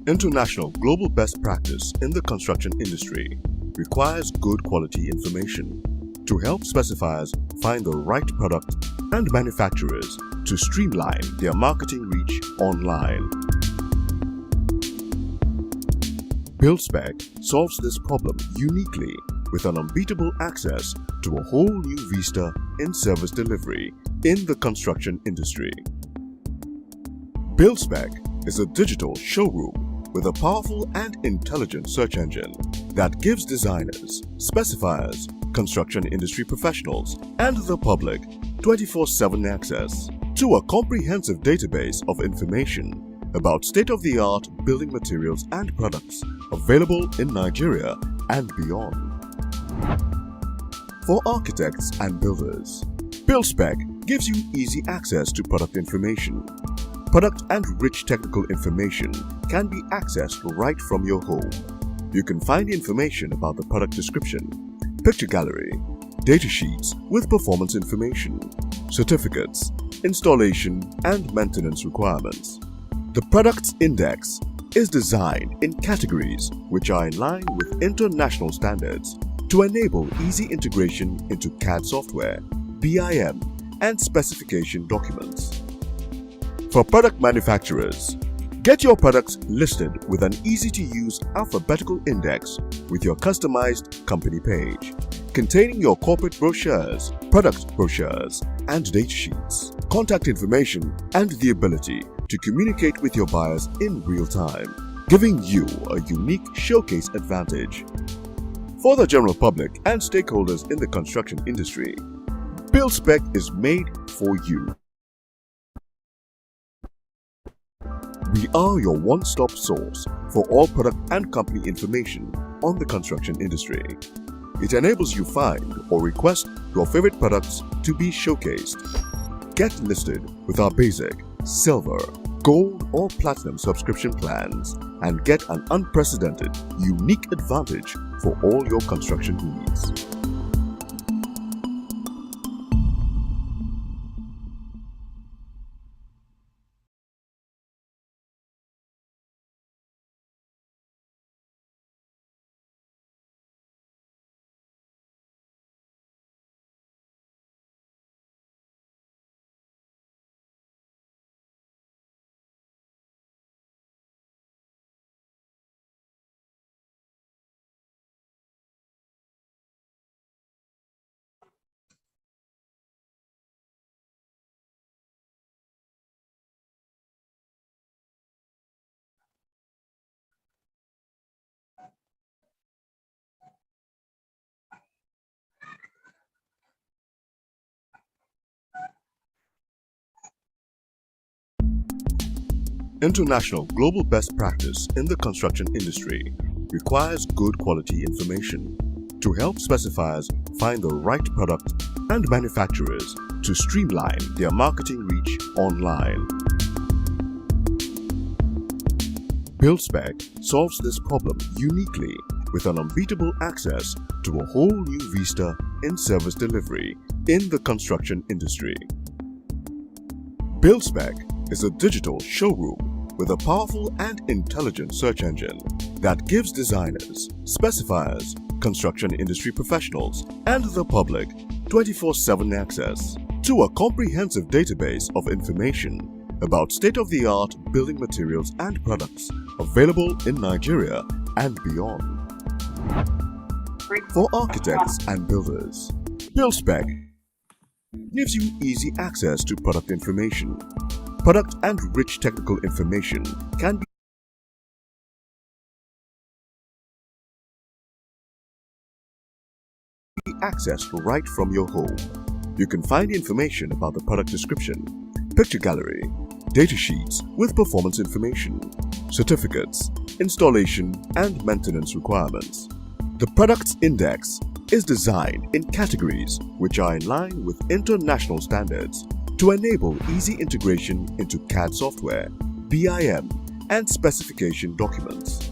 International global best practice in the construction industry requires good quality information to help specifiers find the right product and manufacturers to streamline their marketing reach online. BuildSpec solves this problem uniquely with an unbeatable access to a whole new vista in service delivery in the construction industry. BuildSpec is a digital showroom with a powerful and intelligent search engine that gives designers, specifiers, construction industry professionals, and the public 24/7 access to a comprehensive database of information about state-of-the-art building materials and products available in Nigeria and beyond. For architects and builders, BuildSpec gives you easy access to product information. Product and rich technical information can be accessed right from your home. You can find information about the product description, picture gallery, data sheets with performance information, certificates, installation and maintenance requirements. The products index is designed in categories which are in line with international standards to enable easy integration into CAD software, BIM, and specification documents. For product manufacturers, get your products listed with an easy-to-use alphabetical index with your customized company page, containing your corporate brochures, product brochures, and data sheets, contact information, and the ability to communicate with your buyers in real time, giving you a unique showcase advantage. For the general public and stakeholders in the construction industry, BuildSpec is made for you. We are your one-stop source for all product and company information on the construction industry. It enables you find or request your favorite products to be showcased. Get listed with our basic, silver, gold or platinum subscription plans and get an unprecedented, unique advantage for all your construction needs. International global best practice in the construction industry requires good quality information to help specifiers find the right product and manufacturers to streamline their marketing reach online. BuildSpec solves this problem uniquely with an unbeatable access to a whole new vista in service delivery in the construction industry. BuildSpec is a digital showroom with a powerful and intelligent search engine that gives designers, specifiers, construction industry professionals, and the public 24/7 access to a comprehensive database of information about state-of-the-art building materials and products available in Nigeria and beyond. For architects and builders, BuildSpec gives you easy access to product information. Product and rich technical information can be accessed right from your home. You can find information about the product description, picture gallery, data sheets with performance information, certificates, installation and maintenance requirements. The products index is designed in categories which are in line with international standards to enable easy integration into CAD software, BIM, and specification documents.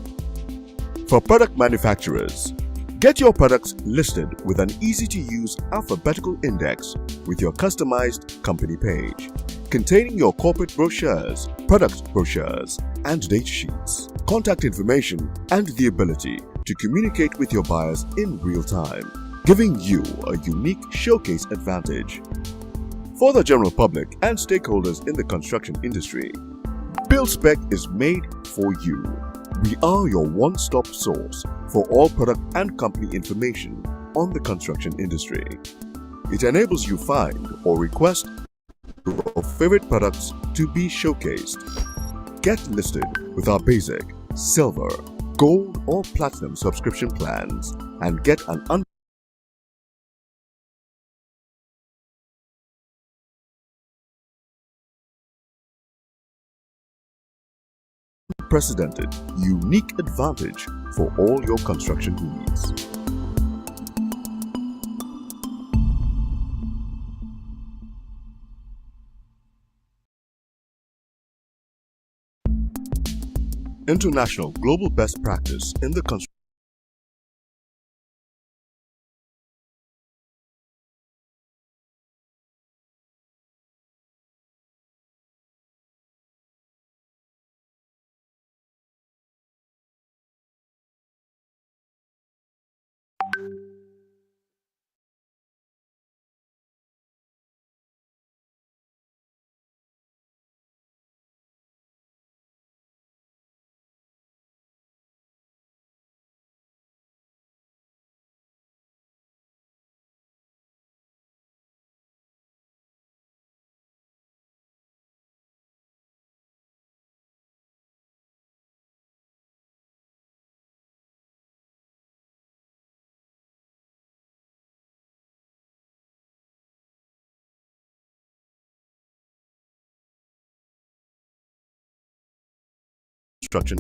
For product manufacturers, get your products listed with an easy-to-use alphabetical index with your customized company page, containing your corporate brochures, product brochures, and data sheets, contact information, and the ability to communicate with your buyers in real time, giving you a unique showcase advantage. For the general public and stakeholders in the construction industry, BuildSpec is made for you. We are your one-stop source for all product and company information on the construction industry. It enables you find or request your favorite products to be showcased. Get listed with our basic, silver, gold or platinum subscription plans and get an unprecedented, unique advantage for all your construction needs. International global best practice in the construction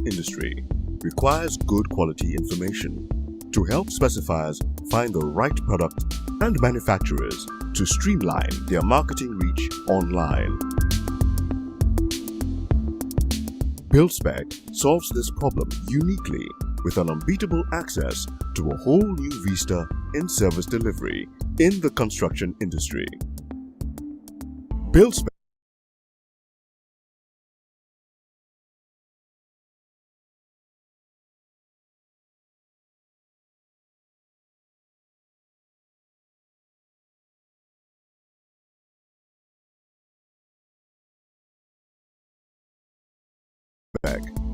industry requires good quality information to help specifiers find the right product and manufacturers to streamline their marketing reach online. BuildSpec solves this problem uniquely with an unbeatable access to a whole new vista in service delivery in the construction industry. BuildSpec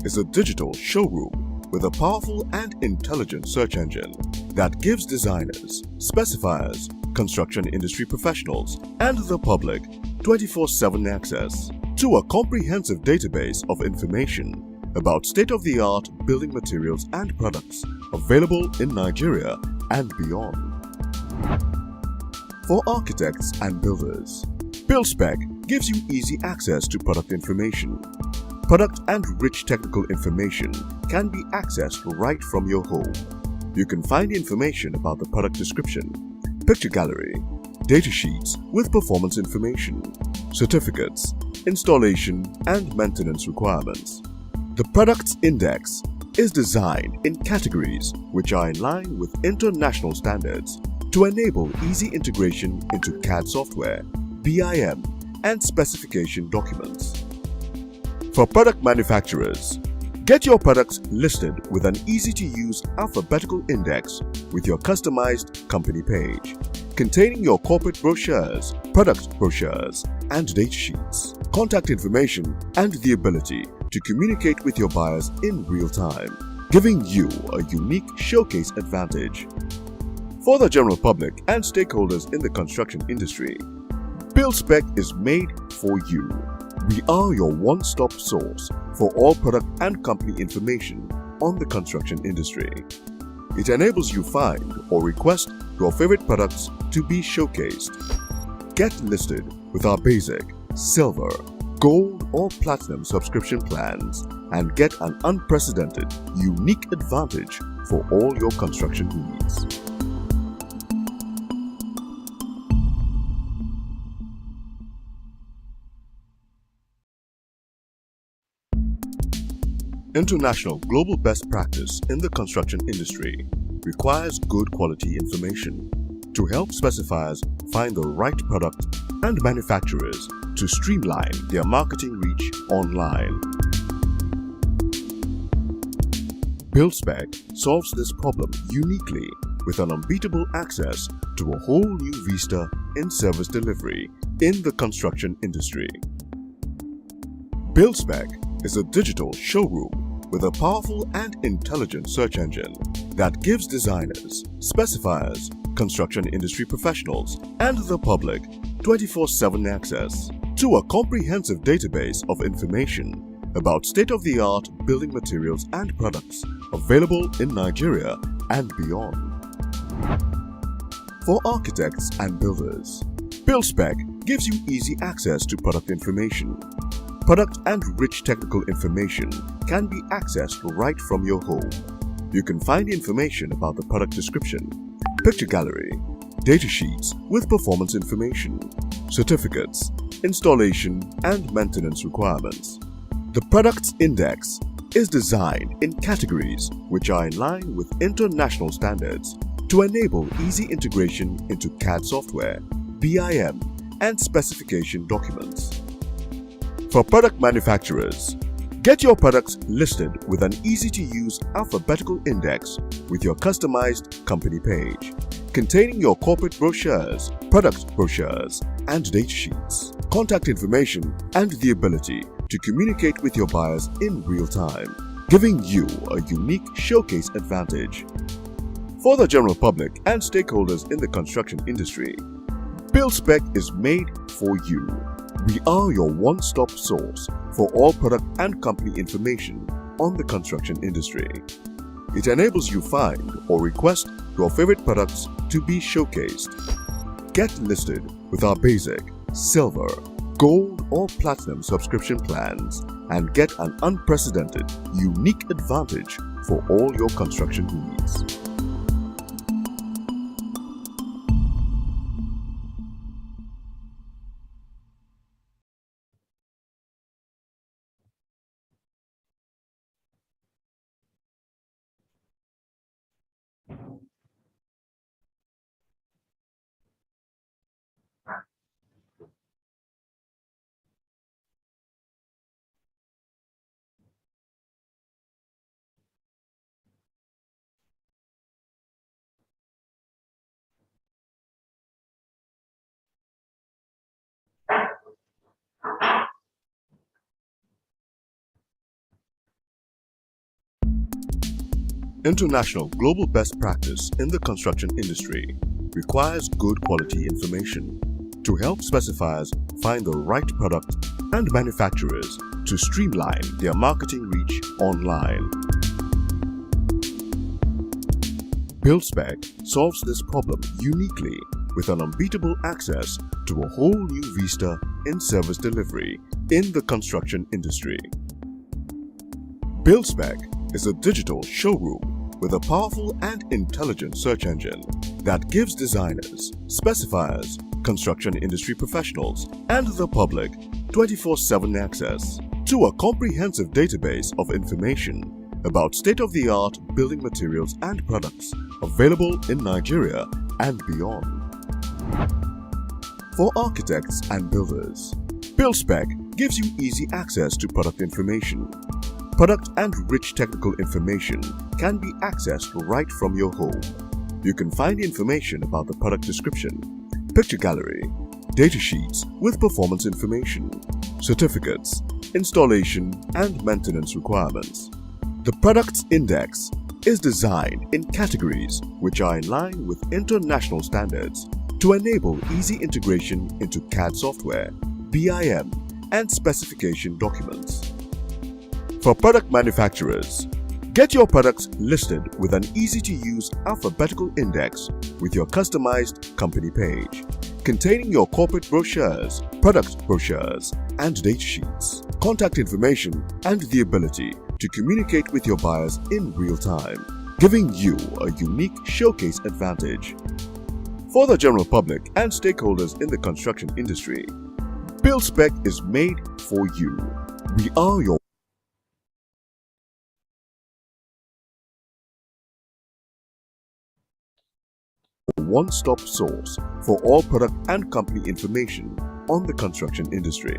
is a digital showroom with a powerful and intelligent search engine that gives designers, specifiers, construction industry professionals, and the public 24/7 access to a comprehensive database of information about state-of-the-art building materials and products available in Nigeria and beyond. For architects and builders, BuildSpec gives you easy access to product information. Product and rich technical information can be accessed right from your home. You can find information about the product description, picture gallery, data sheets with performance information, certificates, installation and maintenance requirements. The Products Index is designed in categories which are in line with international standards to enable easy integration into CAD software, BIM, and specification documents. For product manufacturers, get your products listed with an easy-to-use alphabetical index with your customized company page, containing your corporate brochures, product brochures, and data sheets, contact information, and the ability to communicate with your buyers in real time, giving you a unique showcase advantage. For the general public and stakeholders in the construction industry, BuildSpec is made for you. We are your one-stop source for all product and company information on the construction industry. It enables you find or request your favorite products to be showcased. Get listed with our basic, silver, gold or platinum subscription plans and get an unprecedented, unique advantage for all your construction needs. International global best practice in the construction industry requires good quality information to help specifiers find the right product and manufacturers to streamline their marketing reach online. BuildSpec solves this problem uniquely with an unbeatable access to a whole new vista in service delivery in the construction industry. BuildSpec is a digital showroom with a powerful and intelligent search engine that gives designers, specifiers, construction industry professionals, and the public 24/7 access to a comprehensive database of information about state-of-the-art building materials and products available in Nigeria and beyond. For architects and builders, BuildSpec gives you easy access to product information. Product and rich technical information can be accessed right from your home. You can find information about the product description, picture gallery, data sheets with performance information, certificates, installation and maintenance requirements. The Products Index is designed in categories which are in line with international standards to enable easy integration into CAD software, BIM, and specification documents. For product manufacturers, get your products listed with an easy-to-use alphabetical index with your customized company page, containing your corporate brochures, product brochures, and data sheets, contact information, and the ability to communicate with your buyers in real time, giving you a unique showcase advantage. For the general public and stakeholders in the construction industry, BuildSpec is made for you. We are your one-stop source for all product and company information on the construction industry. It enables you find or request your favorite products to be showcased. Get listed with our basic, silver, gold or platinum subscription plans and get an unprecedented, unique advantage for all your construction needs. International global best practice in the construction industry requires good quality information to help specifiers find the right product and manufacturers to streamline their marketing reach online. BuildSpec solves this problem uniquely with an unbeatable access to a whole new vista in service delivery in the construction industry. BuildSpec is a digital showroom with a powerful and intelligent search engine that gives designers, specifiers, construction industry professionals, and the public 24/7 access to a comprehensive database of information about state-of-the-art building materials and products available in Nigeria and beyond. For architects and builders, BuildSpec gives you easy access to product information. Product and rich technical information can be accessed right from your home. You can find information about the product description, picture gallery, data sheets with performance information, certificates, installation and maintenance requirements. The Products Index is designed in categories which are in line with international standards to enable easy integration into CAD software, BIM, and specification documents. For product manufacturers, get your products listed with an easy-to-use alphabetical index with your customized company page, containing your corporate brochures, product brochures, and data sheets, contact information, and the ability to communicate with your buyers in real time, giving you a unique showcase advantage. For the general public and stakeholders in the construction industry, BuildSpec is made for you. We are your one-stop source for all product and company information on the construction industry.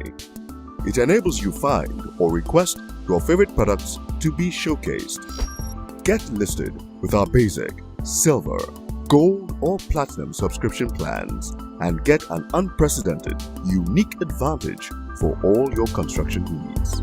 It enables you find or request your favorite products to be showcased. Get listed with our basic, silver, gold or platinum subscription plans and get an unprecedented, unique advantage for all your construction needs.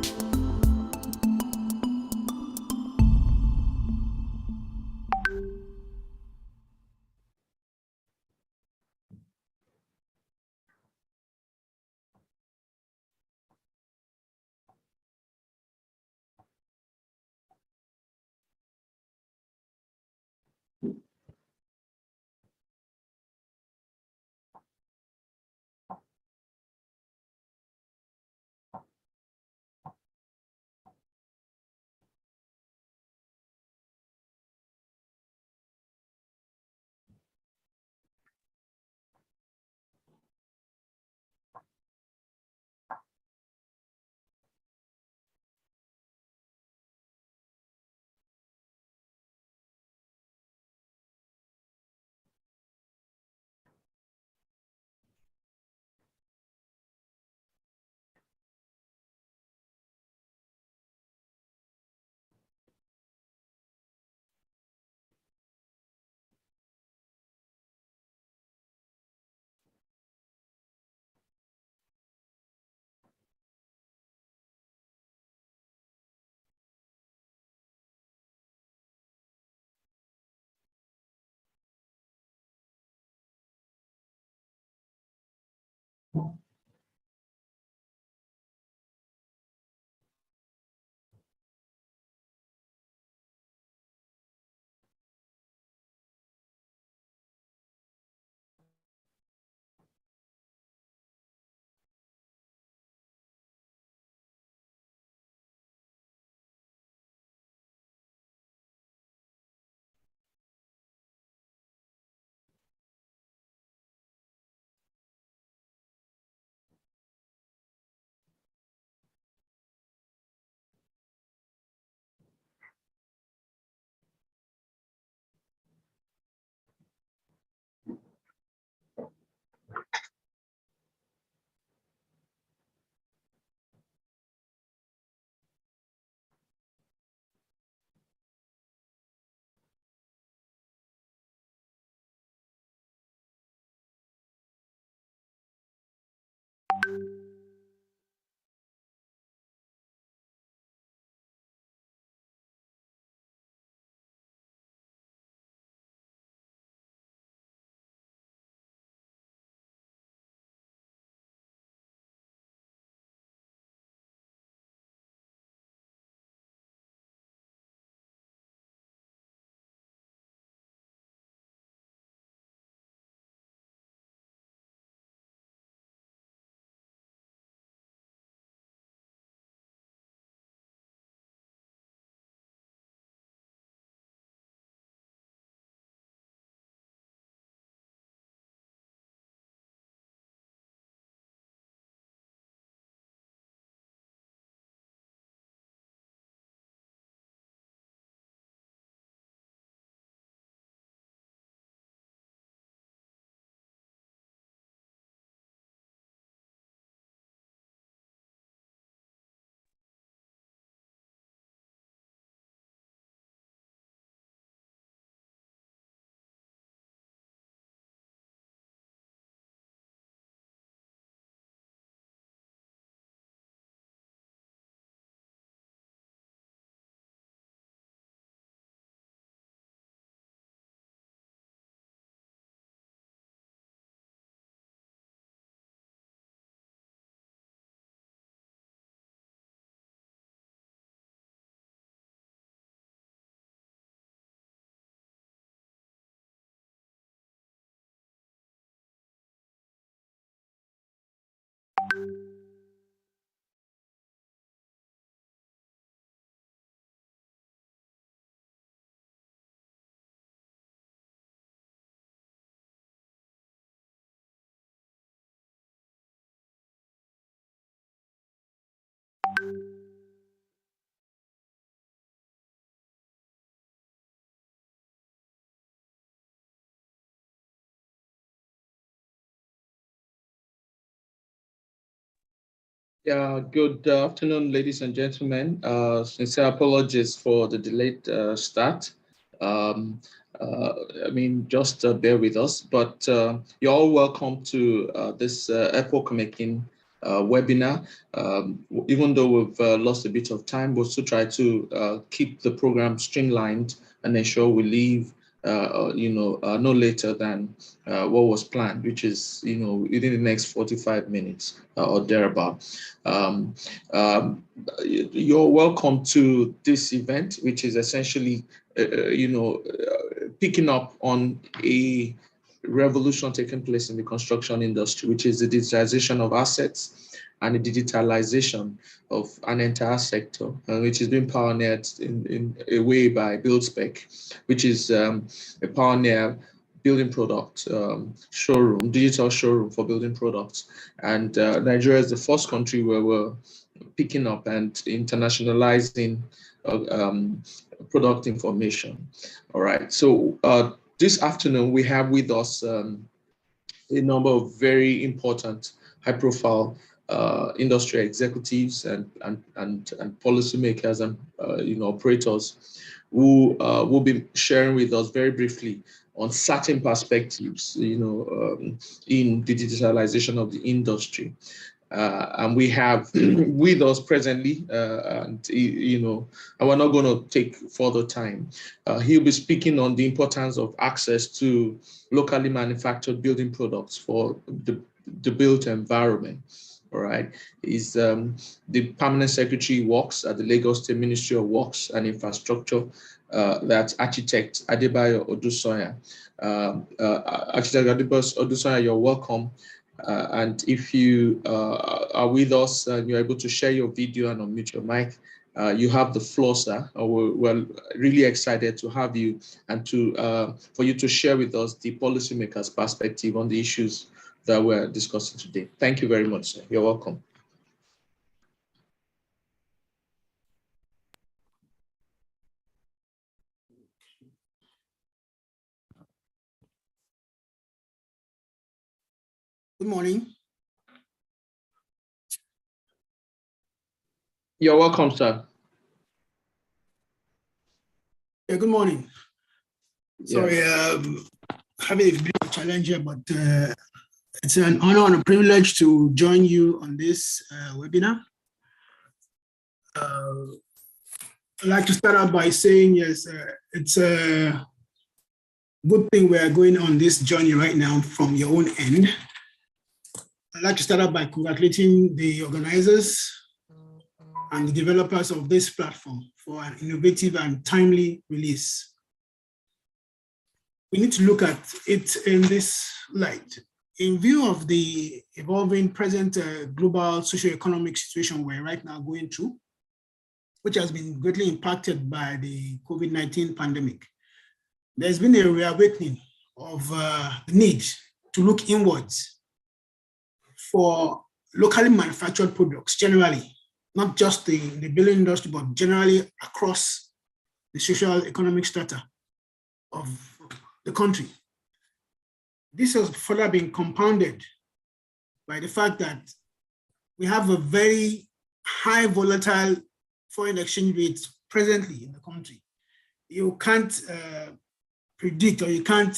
Yeah, good afternoon, ladies and gentlemen. Sincere apologies for the delayed start. Um, uh, just bear with us, but you're all welcome to this epoch-making webinar. Even though we've lost a bit of time, we'll still try to keep the program streamlined and ensure we leave no later than what was planned, which is, within the next 45 minutes or thereabout. Um, um, you're welcome to this event, which is essentially, picking up on a revolution taking place in the construction industry, which is the digitization of assets and the digitalization of an entire sector, which is being pioneered in a way by BuildSpec, which is a pioneer building product showroom, digital showroom for building products. And Nigeria is the first country where we're picking up and internationalizing product information. All right. So this afternoon we have with us a number of very important, high-profile industry executives and policymakers and operators who will be sharing with us very briefly on certain perspectives, in the digitalization of the industry. And we have with us presently, and we're not going to take further time. He'll be speaking on the importance of access to locally manufactured building products for the built environment. All right, he's the permanent secretary works at the Lagos State Ministry of Works and Infrastructure. That's architect Adebayo Odusoya. Architect Adebayo Odusoya, you're welcome. And if you are with us and you're able to share your video and unmute your mic, you have the floor, sir. We're really excited to have you and for you to share with us the policymakers' perspective on the issues that we're discussing today. Thank you very much, sir. You're welcome. Good morning. You're welcome, sir. Yeah, good morning. Sorry, having a bit of a challenge here, but it's an honor and a privilege to join you on this webinar. I'd like to start out by saying, yes, it's a good thing we are going on this journey right now from your own end. I'd like to start out by congratulating the organizers and the developers of this platform for an innovative and timely release. We need to look at it in this light. In view of the evolving present global socio-economic situation we're right now going through, which has been greatly impacted by the COVID-19 pandemic, there's been a reawakening of the need to look inwards for locally manufactured products generally, not just the building industry, but generally across the social economic strata of the country. This has further been compounded by the fact that we have a very high volatile foreign exchange rate presently in the country. You can't predict, or you can't,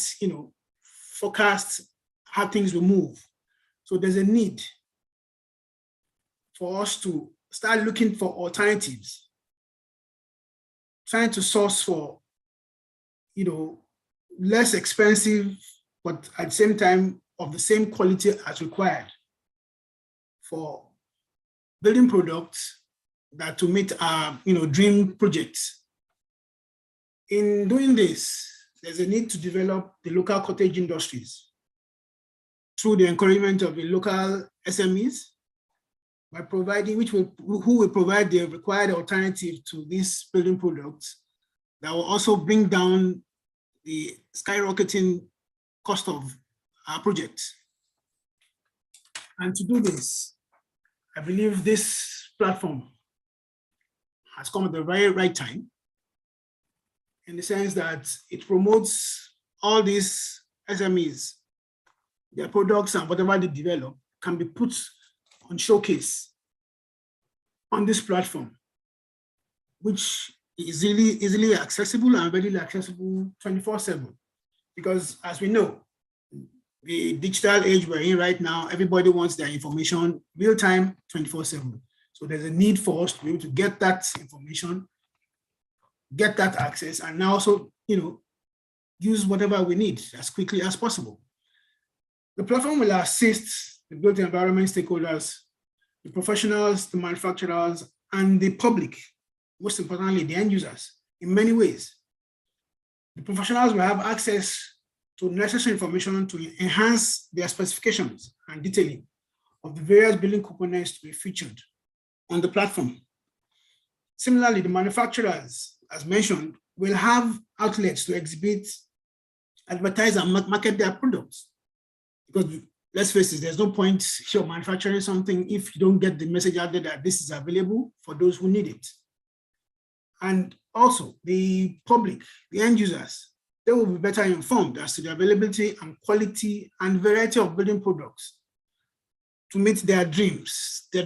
forecast how things will move. So there's a need for us to start looking for alternatives, trying to source for, less expensive, but at the same time of the same quality as required for building products that to meet our, dream projects. In doing this, there's a need to develop the local cottage industries through the encouragement of the local SMEs, by providing, who will provide the required alternative to these building products that will also bring down the skyrocketing cost of our projects. And to do this, I believe this platform has come at the very right time, in the sense that it promotes all these SMEs, their products and whatever they develop can be put on showcase on this platform, which is really easily accessible and readily accessible 24/7. Because as we know, the digital age we're in right now, everybody wants their information real time, 24/7. So there's a need for us to be able to get that information, get that access, and now also, use whatever we need as quickly as possible. The platform will assist the built environment stakeholders, the professionals, the manufacturers, and the public, most importantly, the end users, in many ways. The professionals will have access to necessary information to enhance their specifications and detailing of the various building components to be featured on the platform. Similarly, the manufacturers, as mentioned, will have outlets to exhibit, advertise, and market their products. Because let's face it, there's no point you're manufacturing something if you don't get the message out there that this is available for those who need it. And also the public, the end users, they will be better informed as to the availability and quality and variety of building products to meet their dreams, their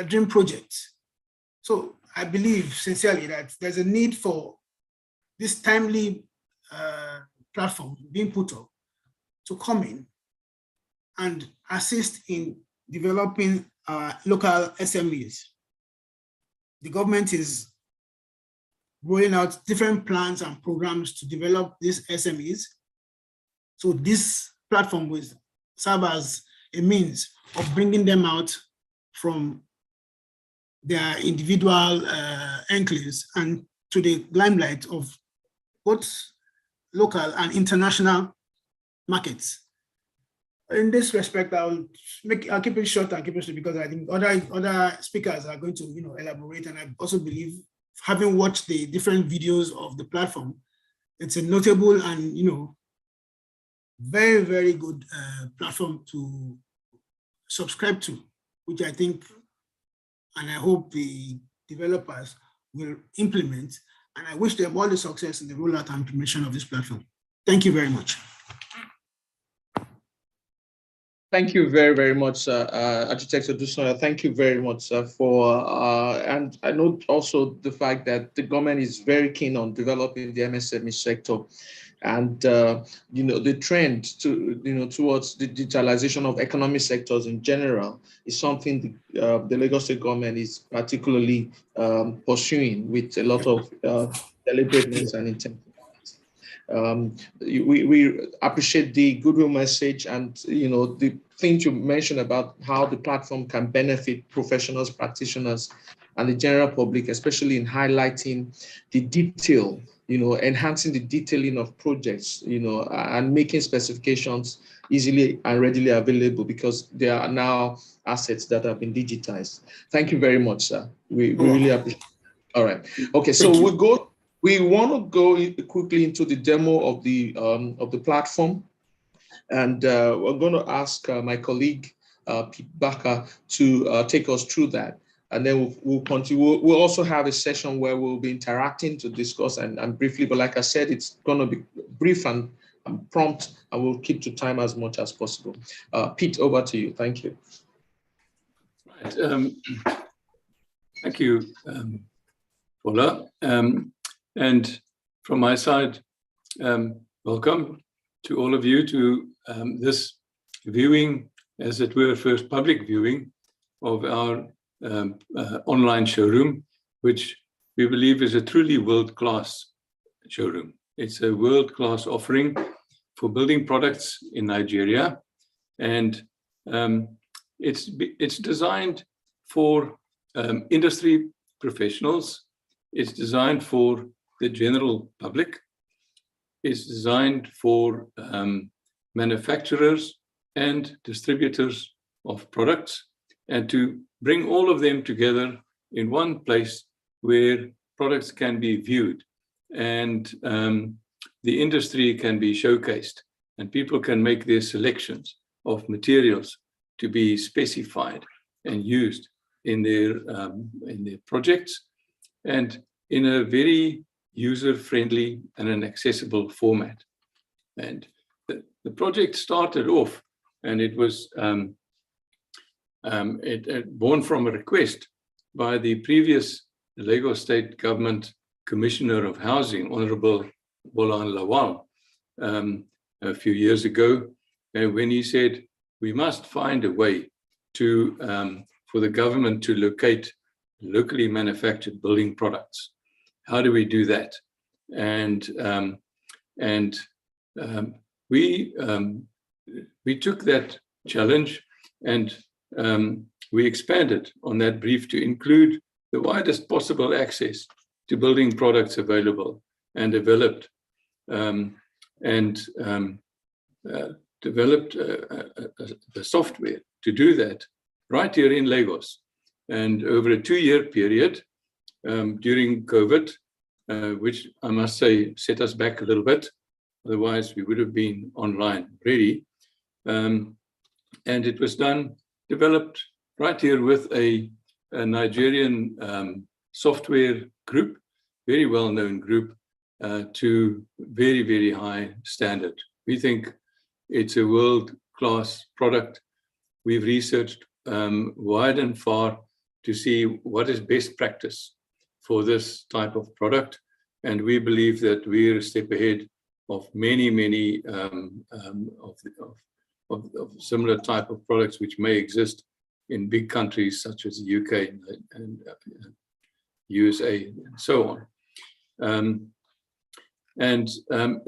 dream projects. So I believe sincerely that there's a need for this timely platform being put up to come in and assist in developing local SMEs. The government is rolling out different plans and programs to develop these SMEs. So this platform will serve as a means of bringing them out from their individual enclaves and to the limelight of both local and international markets. In this respect, I'll keep it short and keep it short because I think other speakers are going to elaborate, and I also believe, having watched the different videos of the platform, it's a notable and very, very good platform to subscribe to, which I think and I hope the developers will implement, and I wish them all the success in the rollout and implementation of this platform. Thank you very much. Thank you very, very much, Architect Odusoya. Thank you very much for, and I know also the fact that the government is very keen on developing the MSME sector, and the trend to towards the digitalization of economic sectors in general is something the Lagos State government is particularly pursuing with a lot of deliberateness and intent. We appreciate the goodwill message and the things you mentioned about how the platform can benefit professionals, practitioners, and the general public, especially in highlighting the detail, enhancing the detailing of projects, and making specifications easily and readily available because there are now assets that have been digitized. Thank you very much, sir. We really appreciate it. All right. Okay, so we want to go quickly into the demo of the platform, and we're going to ask my colleague Pete Baker to take us through that, and then we'll continue. We'll also have a session where we'll be interacting to discuss and briefly, but like I said, it's going to be brief and prompt, and we'll keep to time as much as possible. Pete, over to you. Thank you. Right. Thank you, Paula. And from my side, welcome to all of you to this viewing, as it were, first public viewing of our online showroom, which we believe is a truly world-class showroom. It's a world-class offering for building products in Nigeria, and it's designed for industry professionals. It's designed for the general public. It's designed for manufacturers and distributors of products, and to bring all of them together in one place where products can be viewed and the industry can be showcased and people can make their selections of materials to be specified and used in their projects, and in a very user-friendly and an accessible format. And the project started off, and it was born from a request by the previous Lagos State Government Commissioner of Housing, Honorable Bolan Lawal, a few years ago, when he said, we must find a way to for the government to locate locally manufactured building products. How do we do that? And we took that challenge and we expanded on that brief to include the widest possible access to building products available, and developed the software to do that right here in Lagos. And over a 2-year period during COVID, which I must say set us back a little bit, otherwise we would have been online already. And it was developed right here with a Nigerian software group, very well-known group, to very, very high standard. We think it's a world-class product. We've researched wide and far to see what is best practice for this type of product. And we believe that we're a step ahead of many of similar type of products which may exist in big countries such as the UK and USA and so on.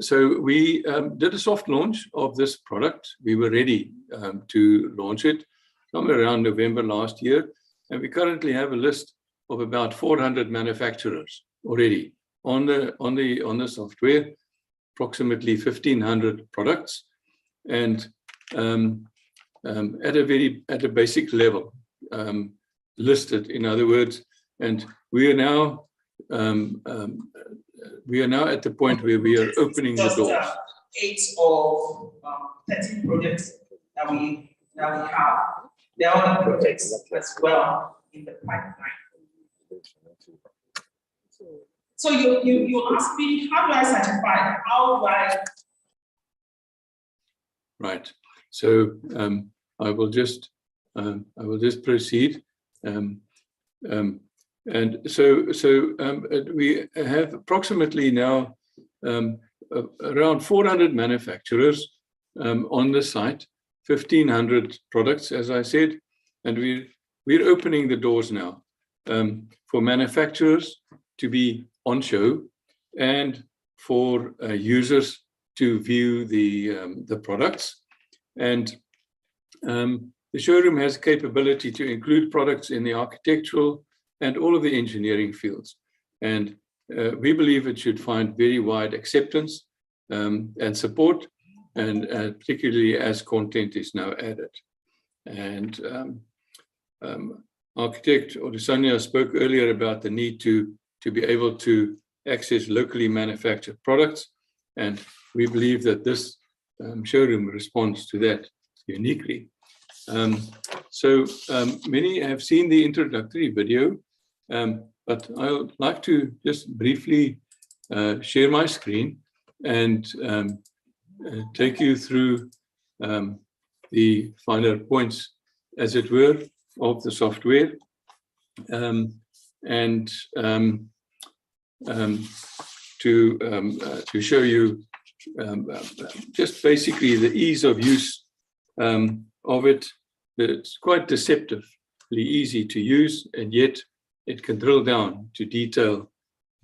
So we did a soft launch of this product. We were ready to launch it somewhere around November last year. And we currently have a list of about 400 manufacturers already on the software, approximately 1,500 products, and at a basic level listed, in other words. And we are now at the point where we are opening the doors. 8 of 13 projects that we have. There are other projects as well in the pipeline. So you asked me, how do I certify? How do I? Right. So I will just proceed. And so we have approximately now around 400 manufacturers on the site, 1,500 products, as I said, and we're opening the doors now for manufacturers to be on show and for users to view the products. And the showroom has capability to include products in the architectural and all of the engineering fields. And we believe it should find very wide acceptance and support, and particularly as content is now added. And Architect Odusanya spoke earlier about the need to be able to access locally manufactured products. And we believe that this showroom responds to that uniquely. So many have seen the introductory video, but I would like to just briefly share my screen and take you through the finer points, as it were, of the software, and to show you just basically the ease of use of it. It's quite deceptively easy to use, and yet it can drill down to detail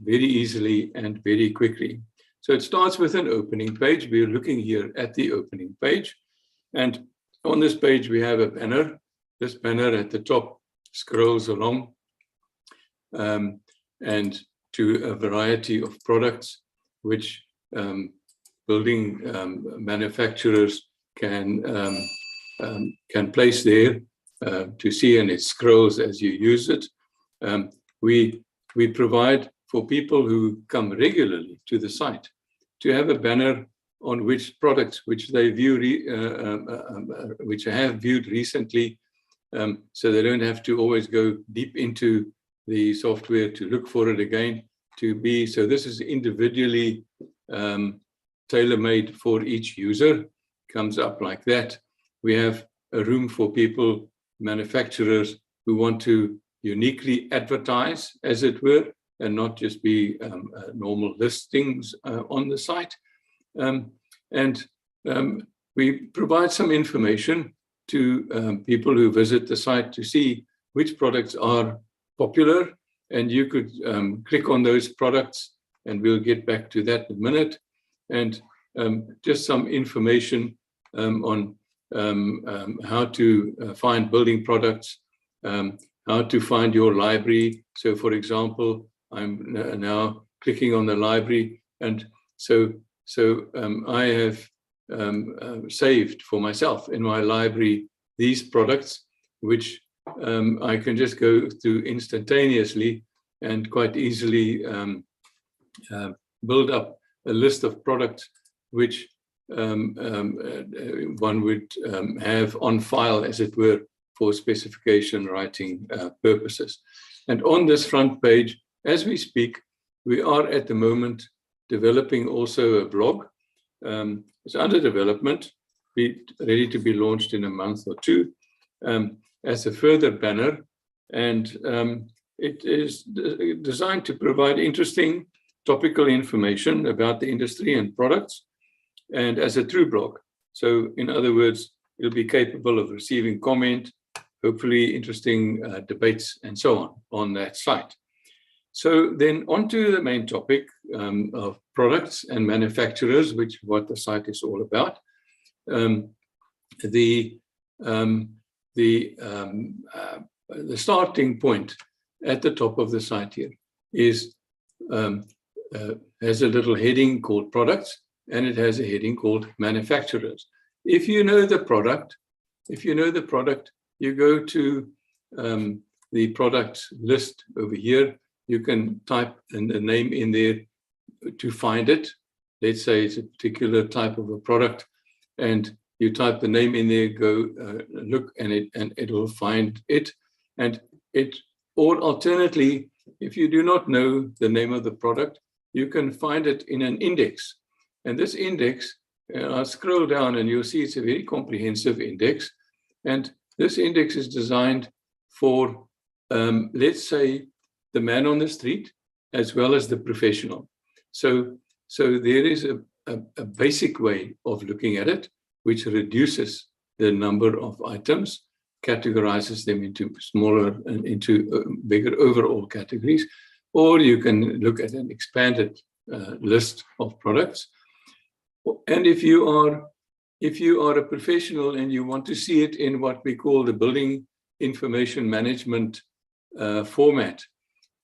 very easily and very quickly. So it starts with an opening page. We're looking here at the opening page. And on this page, we have a banner. This banner at the top scrolls along and to a variety of products which building manufacturers can place there to see, and it scrolls as you use it. We provide for people who come regularly to the site to have a banner on which products which they view, which have viewed recently, so they don't have to always go deep into the software to look for it again. So this is individually tailor-made for each user. Comes up like that. We have a room for people manufacturers who want to uniquely advertise, as it were, and not just be normal listings on the site. We provide some information to people who visit the site to see which products are popular, and you could click on those products, and we'll get back to that in a minute. And just some information on how to find building products, how to find your library. So, for example, I'm now clicking on the library, and so I have saved for myself in my library these products, which I can just go through instantaneously and quite easily build up a list of products which one would have on file, as it were, for specification writing purposes. And on this front page, as we speak, we are at the moment developing also a blog. It's under development, ready to be launched in a month or two, as a further banner. And it is designed to provide interesting topical information about the industry and products, and as a true blog. So in other words, it'll be capable of receiving comment, hopefully interesting debates and so on that site. So then on to the main topic of products and manufacturers, which is what the site is all about. The starting point at the top of the site here is has a little heading called products, and it has a heading called manufacturers. If you know the product, you go to the product list over here. You can type the name in there to find it. Let's say it's a particular type of a product, and you type the name in there, go look, and it will find it. Or alternately, if you do not know the name of the product, you can find it in an index. And this index, I'll scroll down and you'll see it's a very comprehensive index. And this index is designed for, let's say, the man on the street, as well as the professional. So there is a basic way of looking at it, which reduces the number of items, categorizes them into smaller and into bigger overall categories, or you can look at an expanded list of products. And if you are a professional and you want to see it in what we call the building information management format,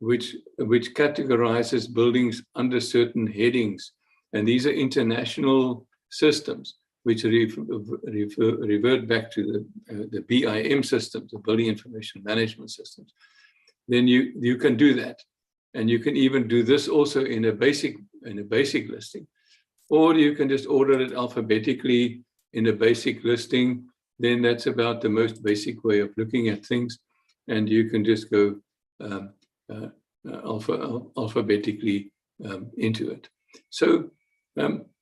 which categorizes buildings under certain headings, and these are international systems which revert back to the BIM systems, the building information management systems, then you can do that. And you can even do this also in a basic listing, or you can just order it alphabetically in a basic listing. Then that's about the most basic way of looking at things, and you can just go alphabetically into it. So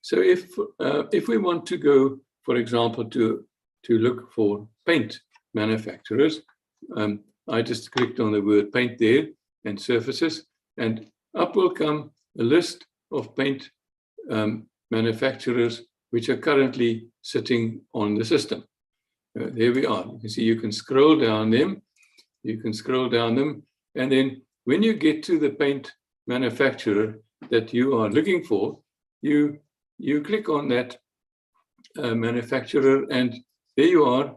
if we want to go, for example, to look for paint manufacturers, I just clicked on the word paint there and surfaces, and up will come a list of paint manufacturers which are currently sitting on the system. There we are. You can see you can scroll down them. And then when you get to the paint manufacturer that you are looking for, you click on that manufacturer, and there you are.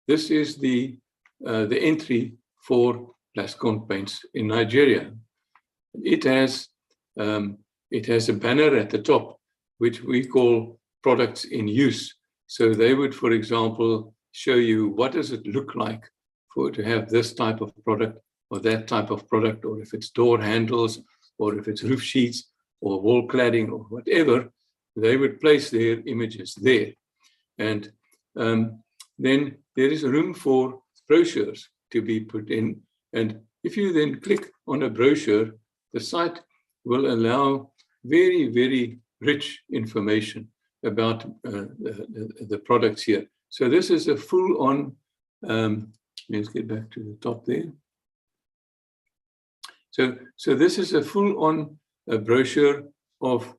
This is the entry for Plascon Paints in Nigeria. It has a banner at the top, which we call products in use. So they would, for example, show you what does it look like to have this type of product or that type of product, or if it's door handles, or if it's roof sheets, or wall cladding, or whatever. They would place their images there. And then there is room for brochures to be put in. And if you then click on a brochure, the site will allow very, very rich information about the products here. So this is a full-on let's get back to the top there. So this is a full-on brochure of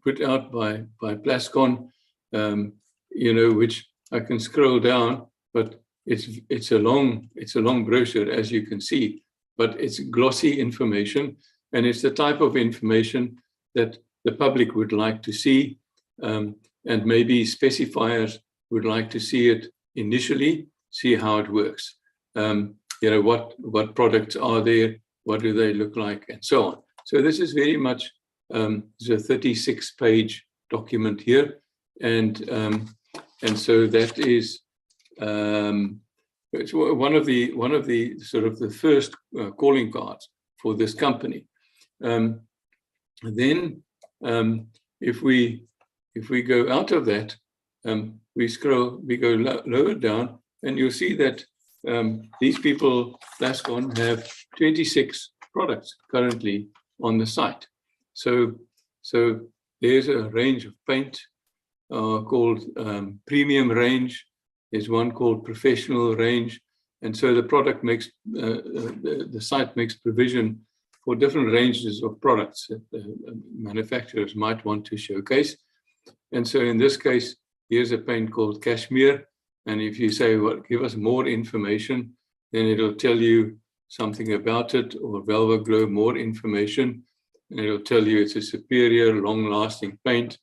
put out by Plascon, which I can scroll down, but it's a long brochure, as you can see, but it's glossy information, and it's the type of information that the public would like to see, and maybe specifiers would like to see it initially, see how it works. What products are there, what do they look like, and so on. So this is very much the 36-page document here, and so that is it's one of the sort of the first calling cards for this company. Then if we go out of that, we go lower down, and you'll see that these people, Plascon, have 26 products currently on the site. So there's a range of paint called premium range. There's one called professional range, and so the product makes the site makes provision for different ranges of products that manufacturers might want to showcase. And so in this case, here's a paint called Cashmere. And if you say, well, give us more information, then it'll tell you something about it, or Velvet Glow, more information. And it'll tell you it's a superior, long-lasting paint,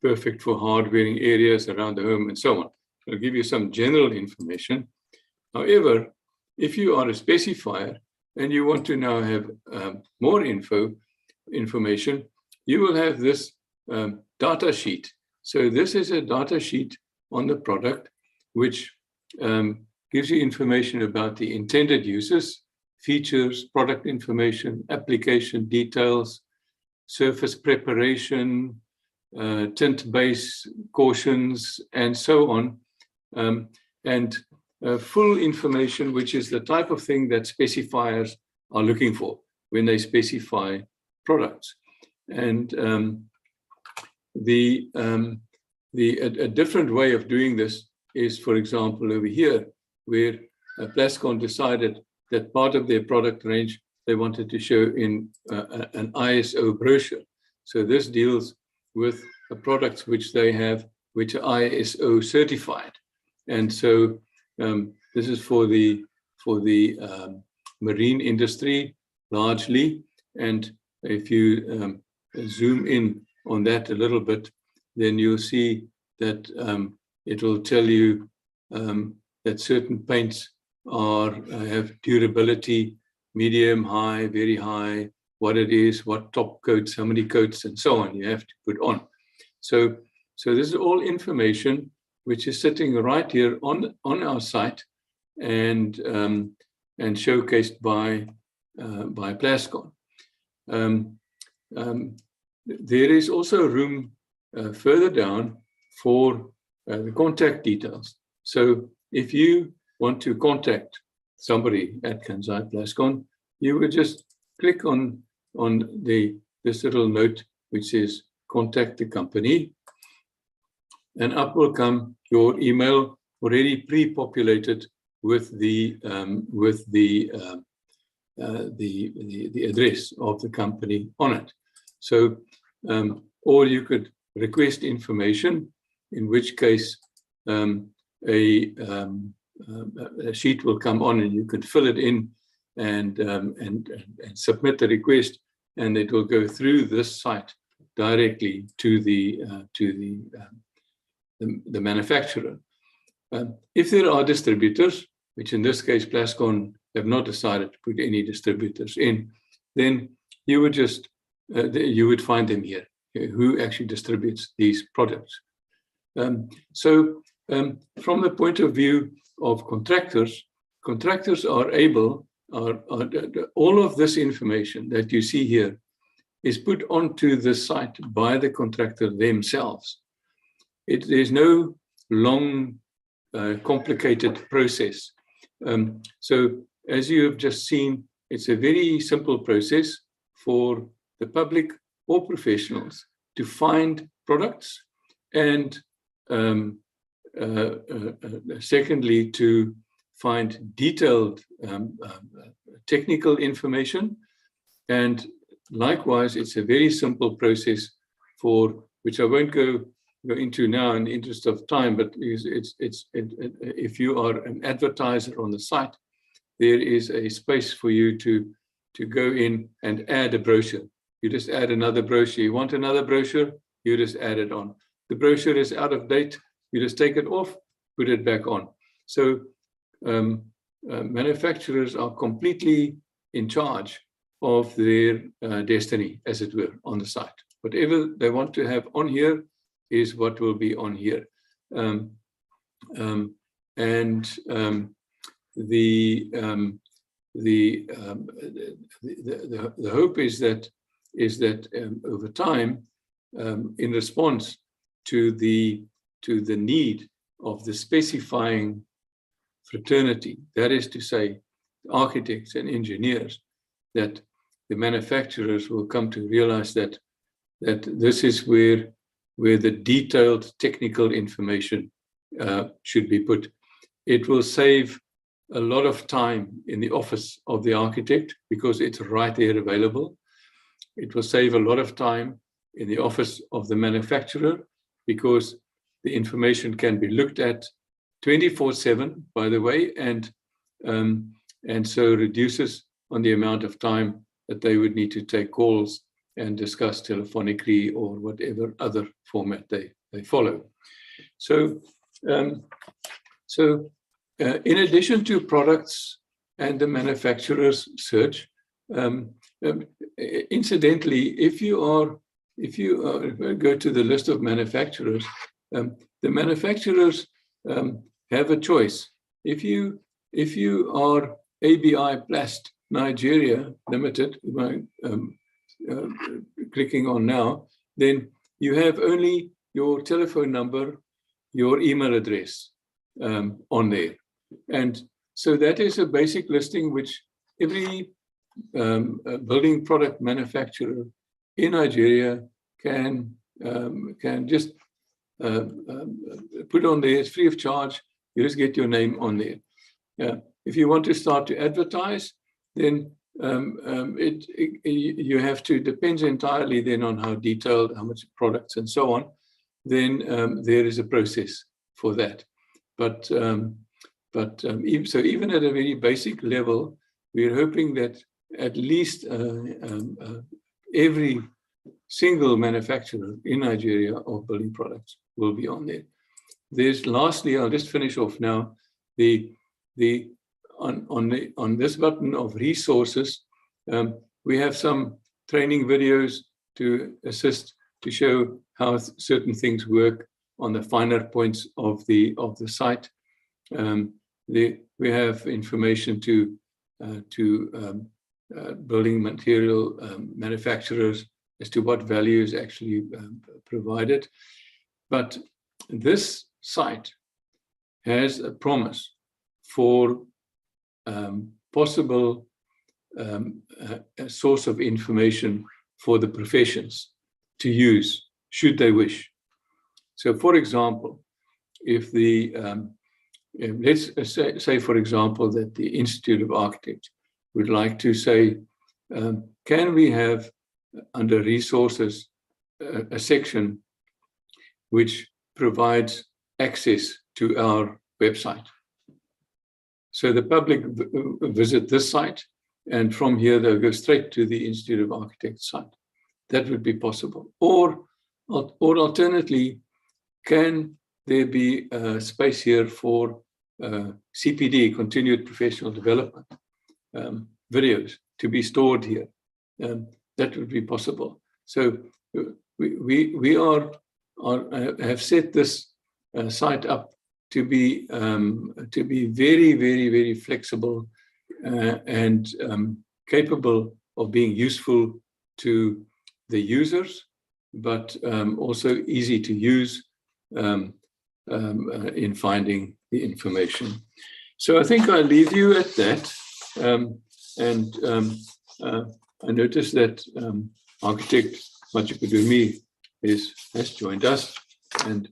perfect for hard-wearing areas around the home, and so on. It'll give you some general information. However, if you are a specifier and you want to now have more information, you will have this data sheet. So this is a data sheet on the product, which gives you information about the intended uses, features, product information, application details, surface preparation, tint base cautions, and so on. And full information, which is the type of thing that specifiers are looking for when they specify products. And a different way of doing this is, for example, over here, where Plascon decided that part of their product range they wanted to show in an ISO brochure. So this deals with the products which they have, which are ISO certified. And so this is for the marine industry largely. And if you zoom in on that a little bit, then you'll see that it will tell you that certain paints have durability, medium, high, very high, what it is, what top coats, how many coats, and so on you have to put on. So this is all information which is sitting right here on our site and showcased by Plascon. There is also room further down for the contact details. So if you want to contact somebody at Kansai Plascon, you would just click on this little note which says contact the company, and up will come your email already pre-populated with the address of the company on it. So or you could request information, in which case a sheet will come on and you could fill it in and submit the request, and it will go through this site directly to the manufacturer. If there are distributors, which in this case Plascon have not decided to put any distributors in, then you would just you would find them here, who actually distributes these products. So from the point of view of contractors are able, all of this information that you see here is put onto the site by the contractor themselves. There's no long, complicated process. So as you have just seen, it's a very simple process for the public or professionals to find products and secondly, to find detailed technical information. And likewise, it's a very simple process for, which I won't go into now in the interest of time, but if you are an advertiser on the site, there is a space for you to go in and add a brochure. You just add another brochure. You want another brochure, you just add it on. The brochure is out of date, you just take it off, put it back on. So manufacturers are completely in charge of their destiny, as it were, on the site. Whatever they want to have on here is what will be on here. The hope is that over time, in response to the need of the specifying fraternity, that is to say, architects and engineers, that the manufacturers will come to realize that this is where the detailed technical information should be put. It will save a lot of time in the office of the architect because it's right there available. It will save a lot of time in the office of the manufacturer because the information can be looked at 24/7, by the way, and so reduces on the amount of time that they would need to take calls and discuss telephonically or whatever other format they follow. So, in addition to products and the manufacturer's search, incidentally, if you go to the list of manufacturers, the manufacturers have a choice. If you are ABI Plast Nigeria Limited, clicking on now, then you have only your telephone number, your email address on there. And so that is a basic listing which every building product manufacturer in Nigeria can just put on there. It's free of charge. You just get your name on there. If you want to start to advertise, then you have to, depends entirely then on how detailed, how much products and so on, then there is a process for that. But even at a very basic level, we're hoping that at least every single manufacturer in Nigeria of building products will be on there. Lastly, I'll just finish off now, on this button of resources, we have some training videos to assist to show how certain things work on the finer points of the site. We have information to building material manufacturers as to what value is actually provided. But this site has a promise for possible a source of information for the professions to use, should they wish. So, for example, if let's say, for example, that the Institute of Architects would like to say, can we have under resources a section which provides access to our website? So the public visit this site, and from here they'll go straight to the Institute of Architects site. That would be possible. Or alternately, can there be a space here for CPD, continued professional development, videos to be stored here? That would be possible. So we have set this site up to be very, very, very flexible and capable of being useful to the users, but also easy to use in finding the information. So I think I'll leave you at that. I noticed that architect Machikudumi has joined us, and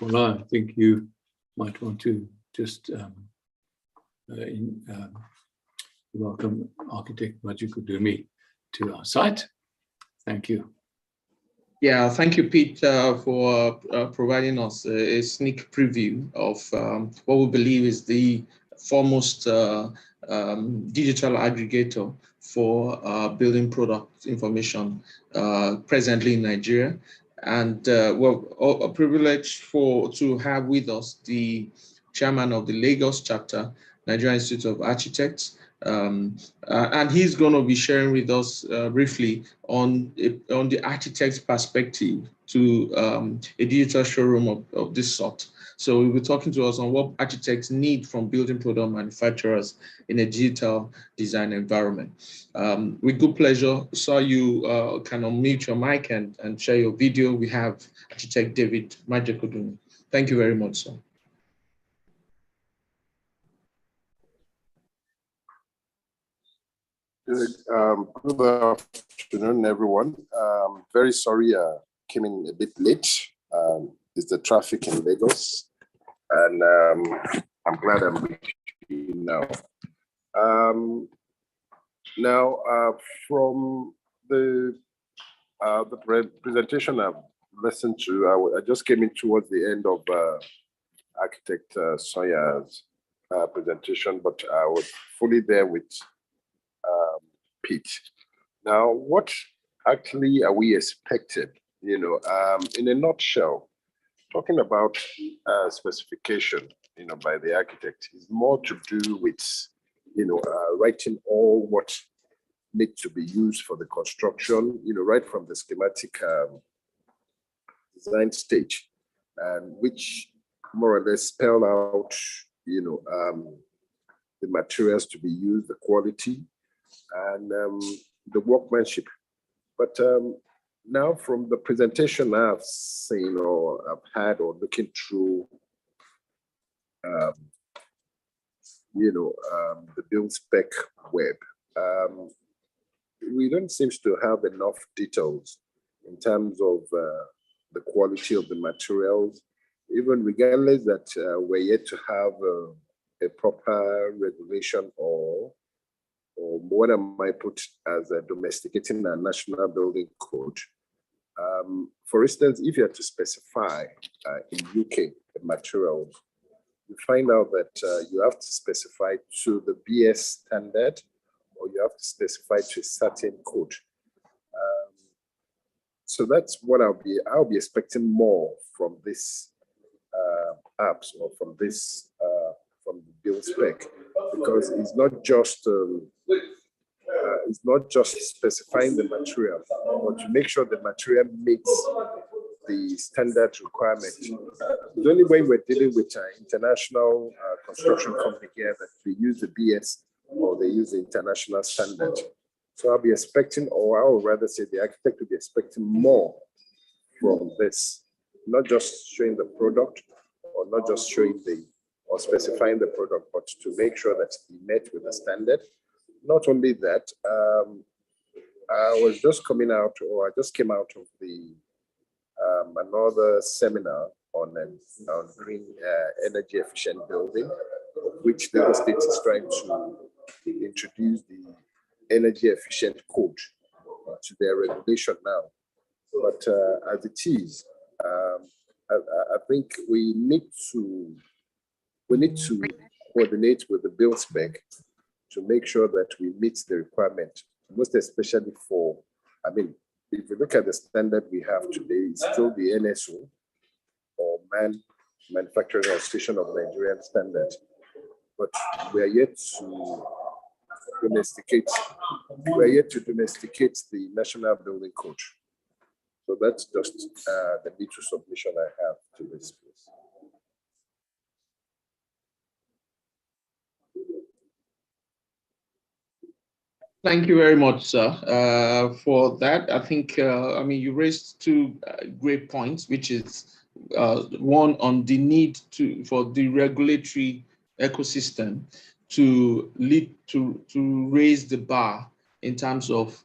Well, I think you might want to just welcome architect Majikudumi to our site. Thank you. Yeah, thank you, Pete, for providing us a sneak preview of what we believe is the foremost digital aggregator for building product information presently in Nigeria. And we're a privilege to have with us the chairman of the Lagos chapter, Nigerian Institute of Architects. And he's going to be sharing with us briefly on the architect's perspective to a digital showroom of this sort. So we'll be talking to us on what architects need from building product manufacturers in a digital design environment. With good pleasure, so you can unmute your mic and share your video. We have architect David Majikudumi. Thank you very much, sir. Good afternoon, everyone. Very sorry I came in a bit late. It's the traffic in Lagos, and I'm glad I'm with you now. From the presentation I've listened to, I just came in towards the end of Architect Sonya's presentation, but I was fully there with Pete. Now, what actually are we expected? In a nutshell, talking about specification, by the architect is more to do with, writing all what needs to be used for the construction, right from the schematic design stage, and which more or less spell out, the materials to be used, the quality, and the workmanship. But now from the presentation I've seen or I've had or looking through, the BuildSpec web, we don't seem to have enough details in terms of the quality of the materials, even regardless that we're yet to have a proper regulation or what I might put as domesticating a national building code. For instance, if you have to specify in UK the materials, you find out that you have to specify to the BS standard, or you have to specify to a certain code. So that's what I'll be expecting more from this apps or from this from the BuildSpec, because it's not just specifying the material, but to make sure the material meets the standard requirement. The only way we're dealing with an international construction company here that they use the BS or they use the international standard. So I'll be expecting, or I would rather say the architect will be expecting more from this, not just showing the product or not just showing or specifying the product, but to make sure that he met with the standard. Not only that, I was just coming out, or I just came out of another seminar on green energy efficient building, which the state is trying to introduce the energy efficient code to their regulation now. But as it is, I think we need to coordinate with the BuildSpec to make sure that we meet the requirement, most especially for, if you look at the standard we have today, it's still the NSO, or Manufacturing Association of Nigerian Standard, but we are yet to domesticate the National Building Code. So that's just the little submission I have to this place. Thank you very much, sir, for that. I think, you raised two great points, which is one on the need for the regulatory ecosystem to raise the bar in terms of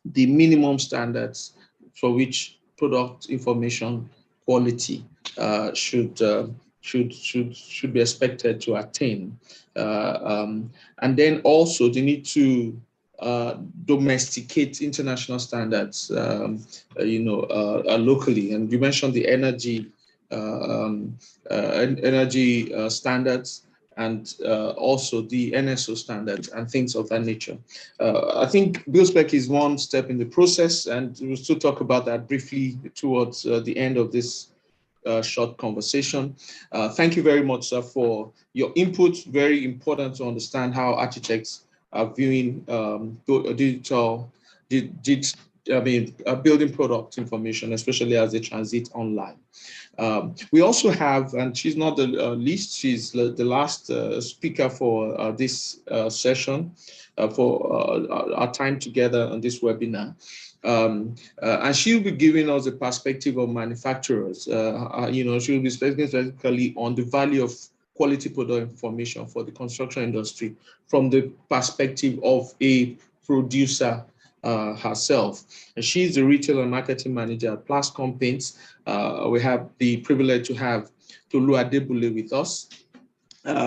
the minimum standards for which product information quality should be expected to attain. And then also they need to domesticate international standards, locally. And you mentioned the energy standards, and also the NSO standards and things of that nature. I think BuildSpec is one step in the process, and we'll still talk about that briefly towards the end of this short conversation. Thank you very much, sir, for your input. Very important to understand how architects are viewing building product information, especially as they transit online. We also have, and she's not the least, she's the last speaker for this session, for our time together on this webinar. And she'll be giving us a perspective of manufacturers. She'll be speaking specifically on the value of quality product information for the construction industry from the perspective of a producer herself. And she's the retail and marketing manager at Plascom Paints. We have the privilege to have Tolu Adebule with us.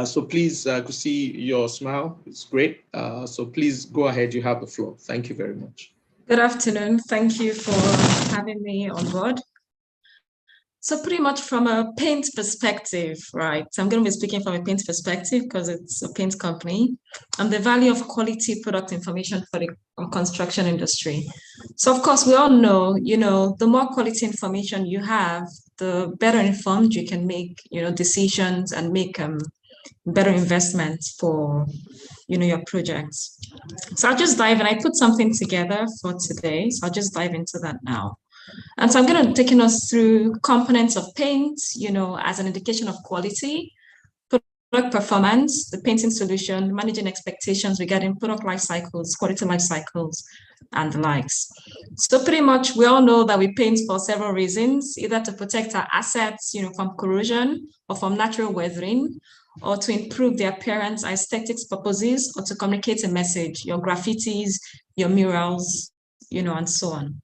So please, I could see your smile. It's great. So please go ahead. You have the floor. Thank you very much. Good afternoon. Thank you for having me on board. So pretty much from a paint perspective, right? So I'm going to be speaking from a paint perspective because it's a paint company, and the value of quality product information for the construction industry. So of course, we all know, the more quality information you have, the better informed you can make, decisions and make better investments for, your projects. So I'll just dive in. I put something together for today. So I'll just dive into that now. And so I'm going to take us through components of paint, as an indication of quality, product performance, the painting solution, managing expectations regarding product life cycles, quality life cycles, and the likes. So pretty much we all know that we paint for several reasons, either to protect our assets, from corrosion or from natural weathering, or to improve the appearance, aesthetics purposes, or to communicate a message, your graffitis, your murals, and so on.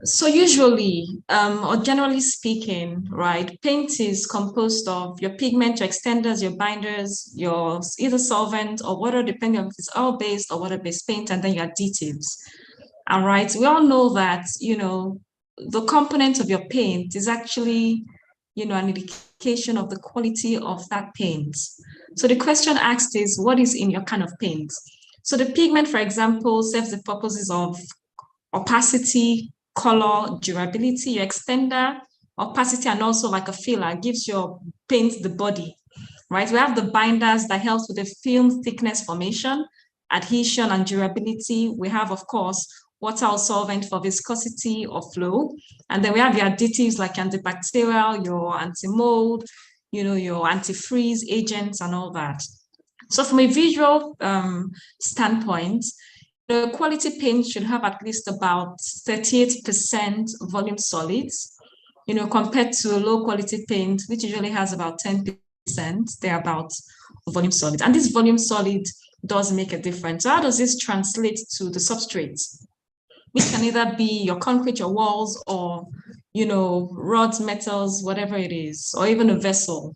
So usually, or generally speaking, right, paint is composed of your pigment, your extenders, your binders, your either solvent or water, depending on if it's oil-based or water-based paint, and then your additives. All right, we all know that, the component of your paint is actually, an indication of the quality of that paint. So the question asked is, what is in your can of paint? So the pigment, for example, serves the purposes of opacity, color, durability. Your extender, opacity, and also like a filler, gives your paint the body, right? We have the binders that helps with the film thickness formation, adhesion, and durability. We have, of course, water or solvent for viscosity or flow. And then we have your additives like antibacterial, your anti-mold, your antifreeze agents and all that. So from a visual standpoint, the quality paint should have at least about 38% volume solids, compared to a low quality paint, which usually has about 10%, thereabouts, volume solid. And this volume solid does make a difference. So how does this translate to the substrates? Which can either be your concrete, your walls, or, rods, metals, whatever it is, or even a vessel,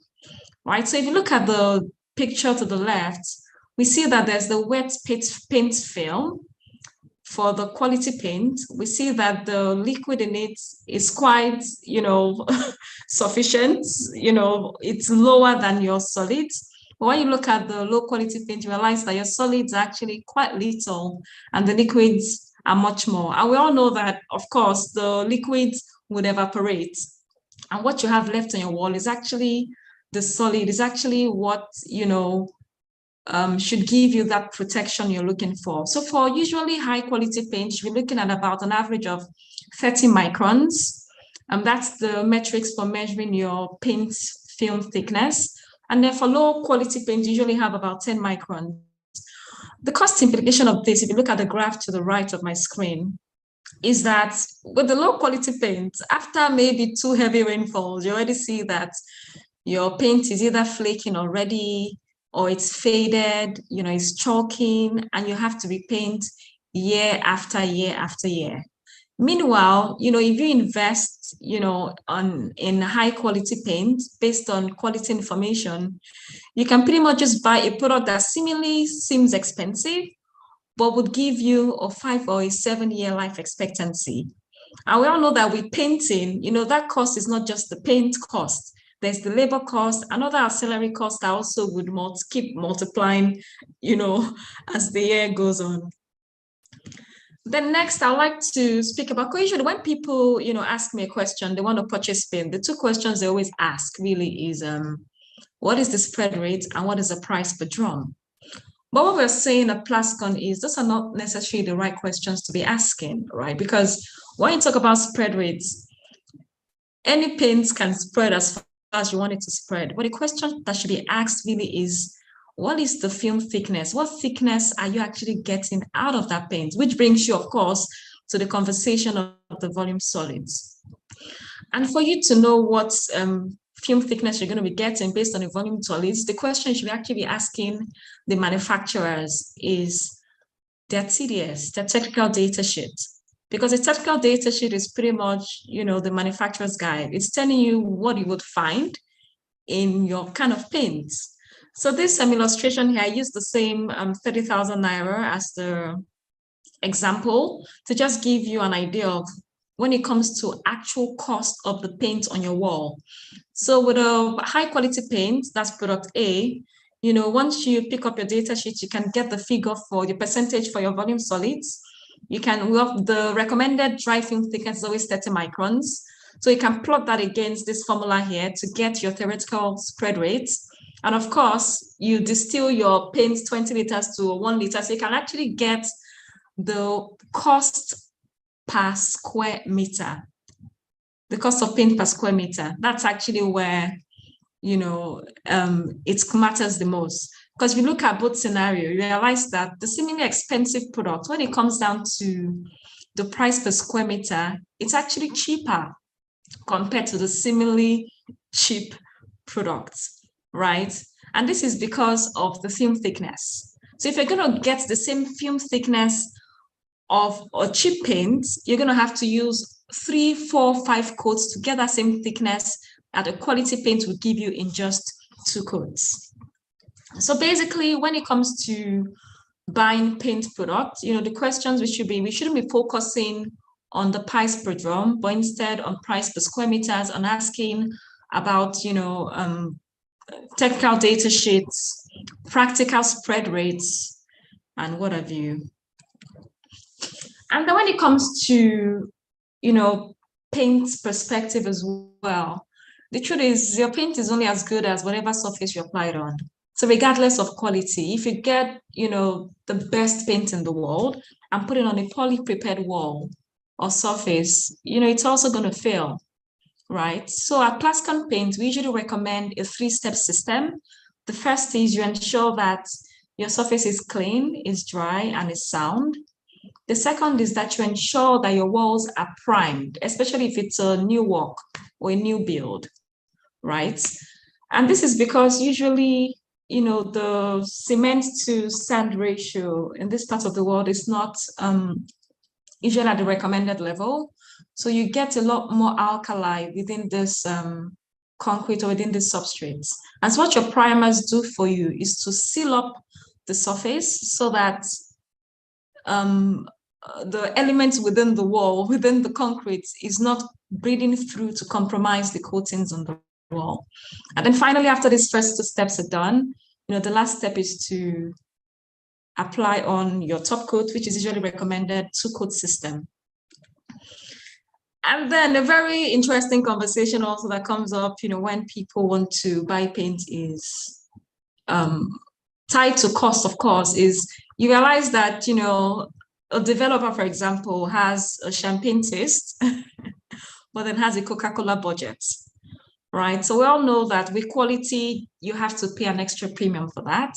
right? So if you look at the picture to the left, we see that there's the wet paint film. For the quality paint, we see that the liquid in it is quite, sufficient, it's lower than your solids. But when you look at the low quality paint, you realize that your solids are actually quite little and the liquids are much more. And we all know that, of course, the liquids would evaporate. And what you have left on your wall is actually the solid, is actually what, should give you that protection you're looking for. So for usually high quality paint, you're looking at about an average of 30 microns. That's the metrics for measuring your paint film thickness. And then for low quality paint, you usually have about 10 microns. The cost implication of this, if you look at the graph to the right of my screen, is that with the low quality paint, after maybe 2 heavy rainfalls, you already see that your paint is either flaking already, or it's faded, it's chalking, and you have to repaint year after year after year. Meanwhile, if you invest, in high quality paint based on quality information, you can pretty much just buy a product that seemingly seems expensive, but would give you a 5 or a 7-year life expectancy. And we all know that with painting, that cost is not just the paint cost. There's the labor cost, and other auxiliary costs that also would keep multiplying, as the year goes on. Then next, I'd like to speak about, usually when people, ask me a question, they want to purchase paint, the two questions they always ask really is, what is the spread rate and what is the price per drum? But what we're saying at Plascon is those are not necessarily the right questions to be asking, right? Because when you talk about spread rates, any paint can spread as far as you want it to spread. But the question that should be asked really is, what is the film thickness? What thickness are you actually getting out of that paint? Which brings you, of course, to the conversation of the volume solids. And for you to know what film thickness you're going to be getting based on the volume solids, the question you should actually be asking the manufacturers is their TDS, their technical data sheet. Because the technical data sheet is pretty much, the manufacturer's guide. It's telling you what you would find in your kind of paints. So this illustration here, I use the same 30,000 Naira as the example to just give you an idea of when it comes to actual cost of the paint on your wall. So with a high quality paint, that's product A, once you pick up your data sheet, you can get the figure for the percentage for your volume solids. You can, the recommended dry film thickness is always 30 microns. So you can plot that against this formula here to get your theoretical spread rates. And of course, you distill your paint 20 liters to 1 liter. So you can actually get the cost per square meter. The cost of paint per square meter. That's actually where, it matters the most. Because if you look at both scenarios, you realize that the seemingly expensive product, when it comes down to the price per square meter, it's actually cheaper compared to the similarly cheap products, right? And this is because of the film thickness. So if you're going to get the same film thickness of a cheap paint, you're going to have to use 3, 4, 5 coats to get that same thickness that a quality paint would give you in just 2 coats. So basically, when it comes to buying paint product, the questions we shouldn't be focusing on the price per drum, but instead on price per square meters, on asking about, technical data sheets, practical spread rates, and what have you. And then when it comes to, paint perspective as well, the truth is your paint is only as good as whatever surface you apply it on. So regardless of quality, if you get, the best paint in the world and put it on a poorly prepared wall or surface, it's also going to fail, right? So at Plascon Paint, we usually recommend a 3-step system. The first is you ensure that your surface is clean, is dry, and is sound. The second is that you ensure that your walls are primed, especially if it's a new work or a new build, right? And this is because usually, the cement to sand ratio in this part of the world is not usually at the recommended level. So you get a lot more alkali within this concrete or within the substrates. And so what your primers do for you is to seal up the surface so that the elements within the wall, within the concrete, is not breathing through to compromise the coatings on the wall. And then finally, after these first 2 steps are done, the last step is to apply on your top coat, which is usually recommended 2-coat system. And then a very interesting conversation also that comes up, when people want to buy paint is tied to cost, of course, is you realize that, a developer, for example, has a champagne taste, but then has a Coca-Cola budget, right? So we all know that with quality, you have to pay an extra premium for that.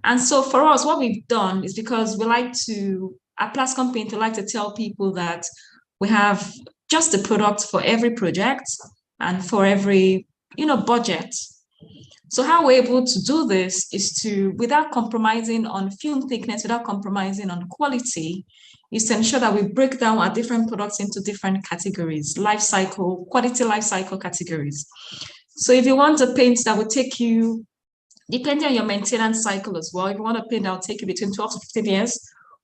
And so for us, what we've done is because we like to, at Plascon Paint, we like to tell people that we have just the product for every project and for every, budget. So how we're able to do this is to, without compromising on film thickness, without compromising on quality, is to ensure that we break down our different products into different categories, quality life cycle categories. So if you want a paint that will take you, depending on your maintenance cycle as well, if you want a paint that will take you between 12 to 15 years,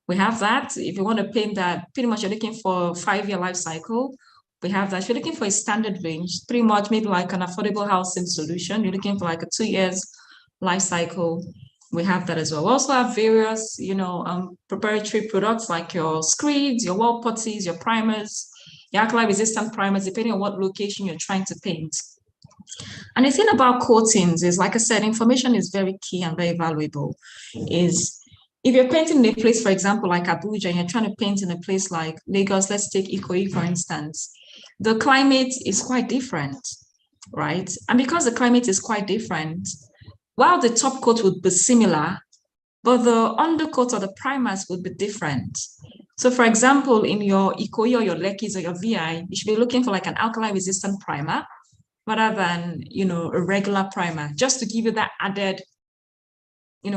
we have that. If you want a paint that pretty much you're looking for a 5-year life cycle, we have that. If you're looking for a standard range, pretty much maybe like an affordable housing solution, you're looking for like a 2 years life cycle, we have that as well. We also have various, preparatory products like your screeds, your wall putties, your primers, your alkali resistant primers, depending on what location you're trying to paint. And the thing about coatings is, like I said, information is very key and very valuable. Is if you're painting in a place, for example, like Abuja, and you're trying to paint in a place like Lagos, let's take Ikoyi, for instance, the climate is quite different, right? And because the climate is quite different, while the top coat would be similar, but the undercoat or the primers would be different. So for example, in your Ikoyi or your Lekis or your VI, you should be looking for like an alkali resistant primer rather than, a regular primer, just to give you that added,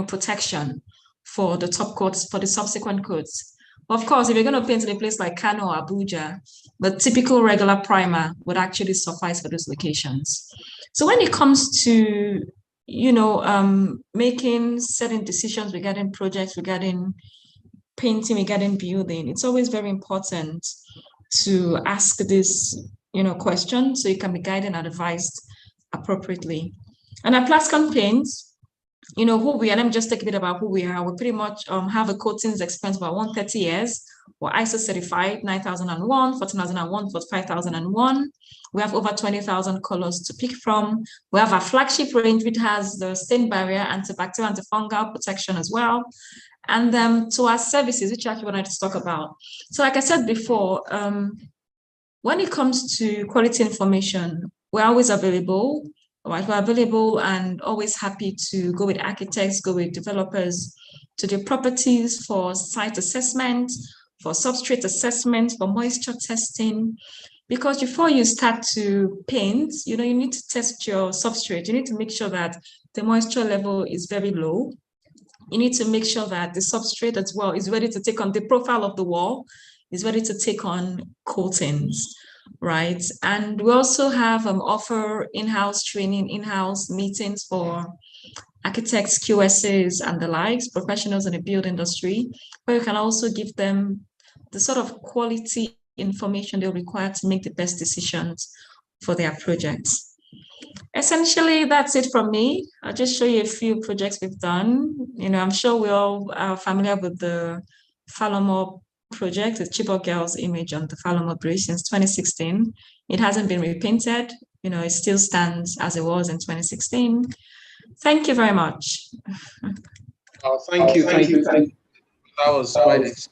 protection for the top coats, for the subsequent coats. Of course, if you're going to paint in a place like Kano or Abuja, the typical regular primer would actually suffice for those locations. So when it comes to making certain decisions regarding projects, regarding painting, regarding building, it's always very important to ask this, question so you can be guided and advised appropriately. And at Plascon Paints, who we are, let me just take a bit about who we are. We pretty much have a coatings experience about 130 years. We're ISO certified 9001, 14001, 45001. We have over 20,000 colors to pick from. We have our flagship range, which has the stain barrier, antibacterial, antifungal protection as well. And to our services, which I actually wanted to talk about. So like I said before, when it comes to quality information, we're always available. Right, we're available and always happy to go with architects, go with developers to do properties for site assessment, for substrate assessment, for moisture testing. Because before you start to paint, you need to test your substrate. You need to make sure that the moisture level is very low. You need to make sure that the substrate as well is ready to take on the profile of the wall, is ready to take on coatings. Right, and we also have offer in-house training, in-house meetings for architects, QSs, and the likes, professionals in the build industry, where you can also give them the sort of quality information they'll require to make the best decisions for their projects. Essentially, that's it from me. I'll just show you a few projects we've done. I'm sure we all are familiar with the Falomo project, the Chibok Girls image on the Falomo Bridge since 2016. It hasn't been repainted. It still stands as it was in 2016. Thank you very much. Thank you. That was quite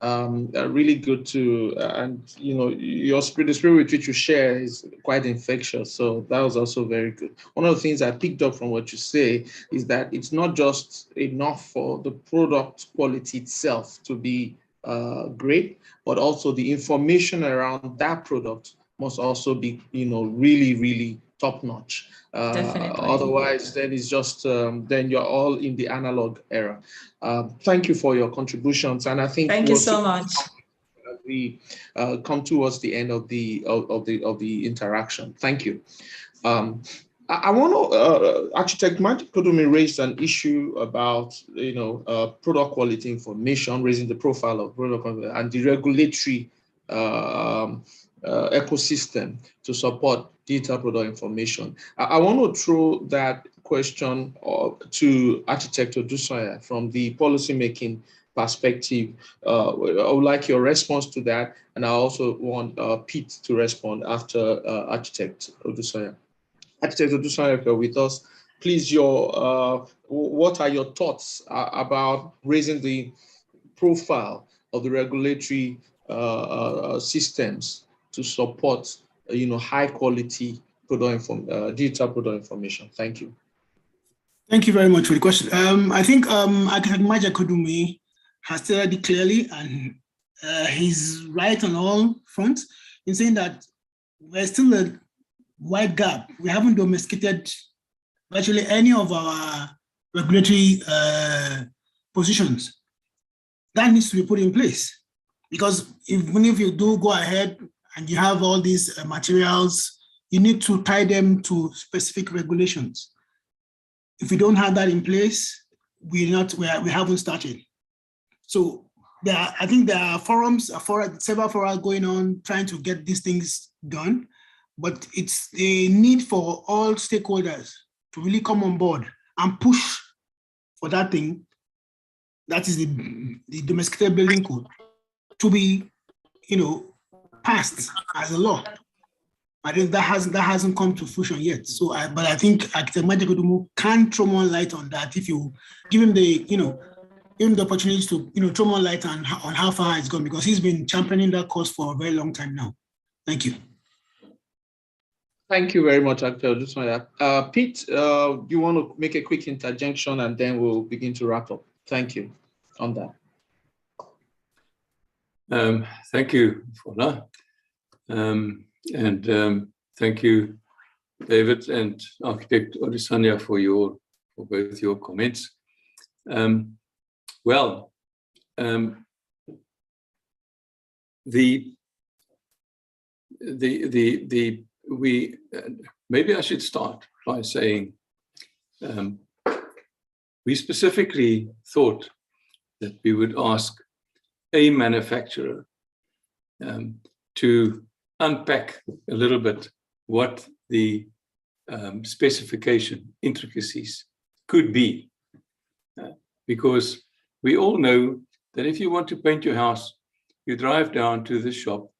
really good to, and the spirit with which you share is quite infectious. So that was also very good. One of the things I picked up from what you say is that it's not just enough for the product quality itself to be great, but also the information around that product must also be, really, really top notch. Otherwise, then it's just then you're all in the analog era. Thank you for your contributions, and I think thank you so much. We come towards the end of the interaction. Thank you. I want to, Architect Magic Kodumi raised an issue about, product quality information, raising the profile of product and the regulatory ecosystem to support digital product information. I want to throw that question to Architect Odusanya from the policymaking perspective. I would like your response to that, and I also want Pete to respond after Architect Odusanya. Architect Odusanya, if you're with us, please, what are your thoughts about raising the profile of the regulatory systems to support, high quality digital product information? Thank you. Thank you very much for the question. I think Architect Magic Kodumi has stated it clearly, and he's right on all fronts in saying that there's still a wide gap. We haven't domesticated virtually any of our regulatory positions. That needs to be put in place. Because even if you do go ahead and you have all these materials, you need to tie them to specific regulations. If we don't have that in place, we haven't started. So I think there are several forums going on trying to get these things done, but it's a need for all stakeholders to really come on board and push for that thing. That is the domesticated building code to be, passed as a law. I think that hasn't come to fruition yet. So, but I think Architect Magic Odumo can throw more light on that if you give him the, give him the opportunity to, throw more light on how far it's gone, because he's been championing that cause for a very long time now. Thank you. Thank you very much, Architect. Just want that. Pete, you want to make a quick interjection and then we'll begin to wrap up. Thank you on that. Thank you, Fola. And thank you, David and Architect Odisanya, for both your comments. Maybe I should start by saying we specifically thought that we would ask a manufacturer to unpack a little bit what the specification intricacies could be. Because we all know that if you want to paint your house, you drive down to the shop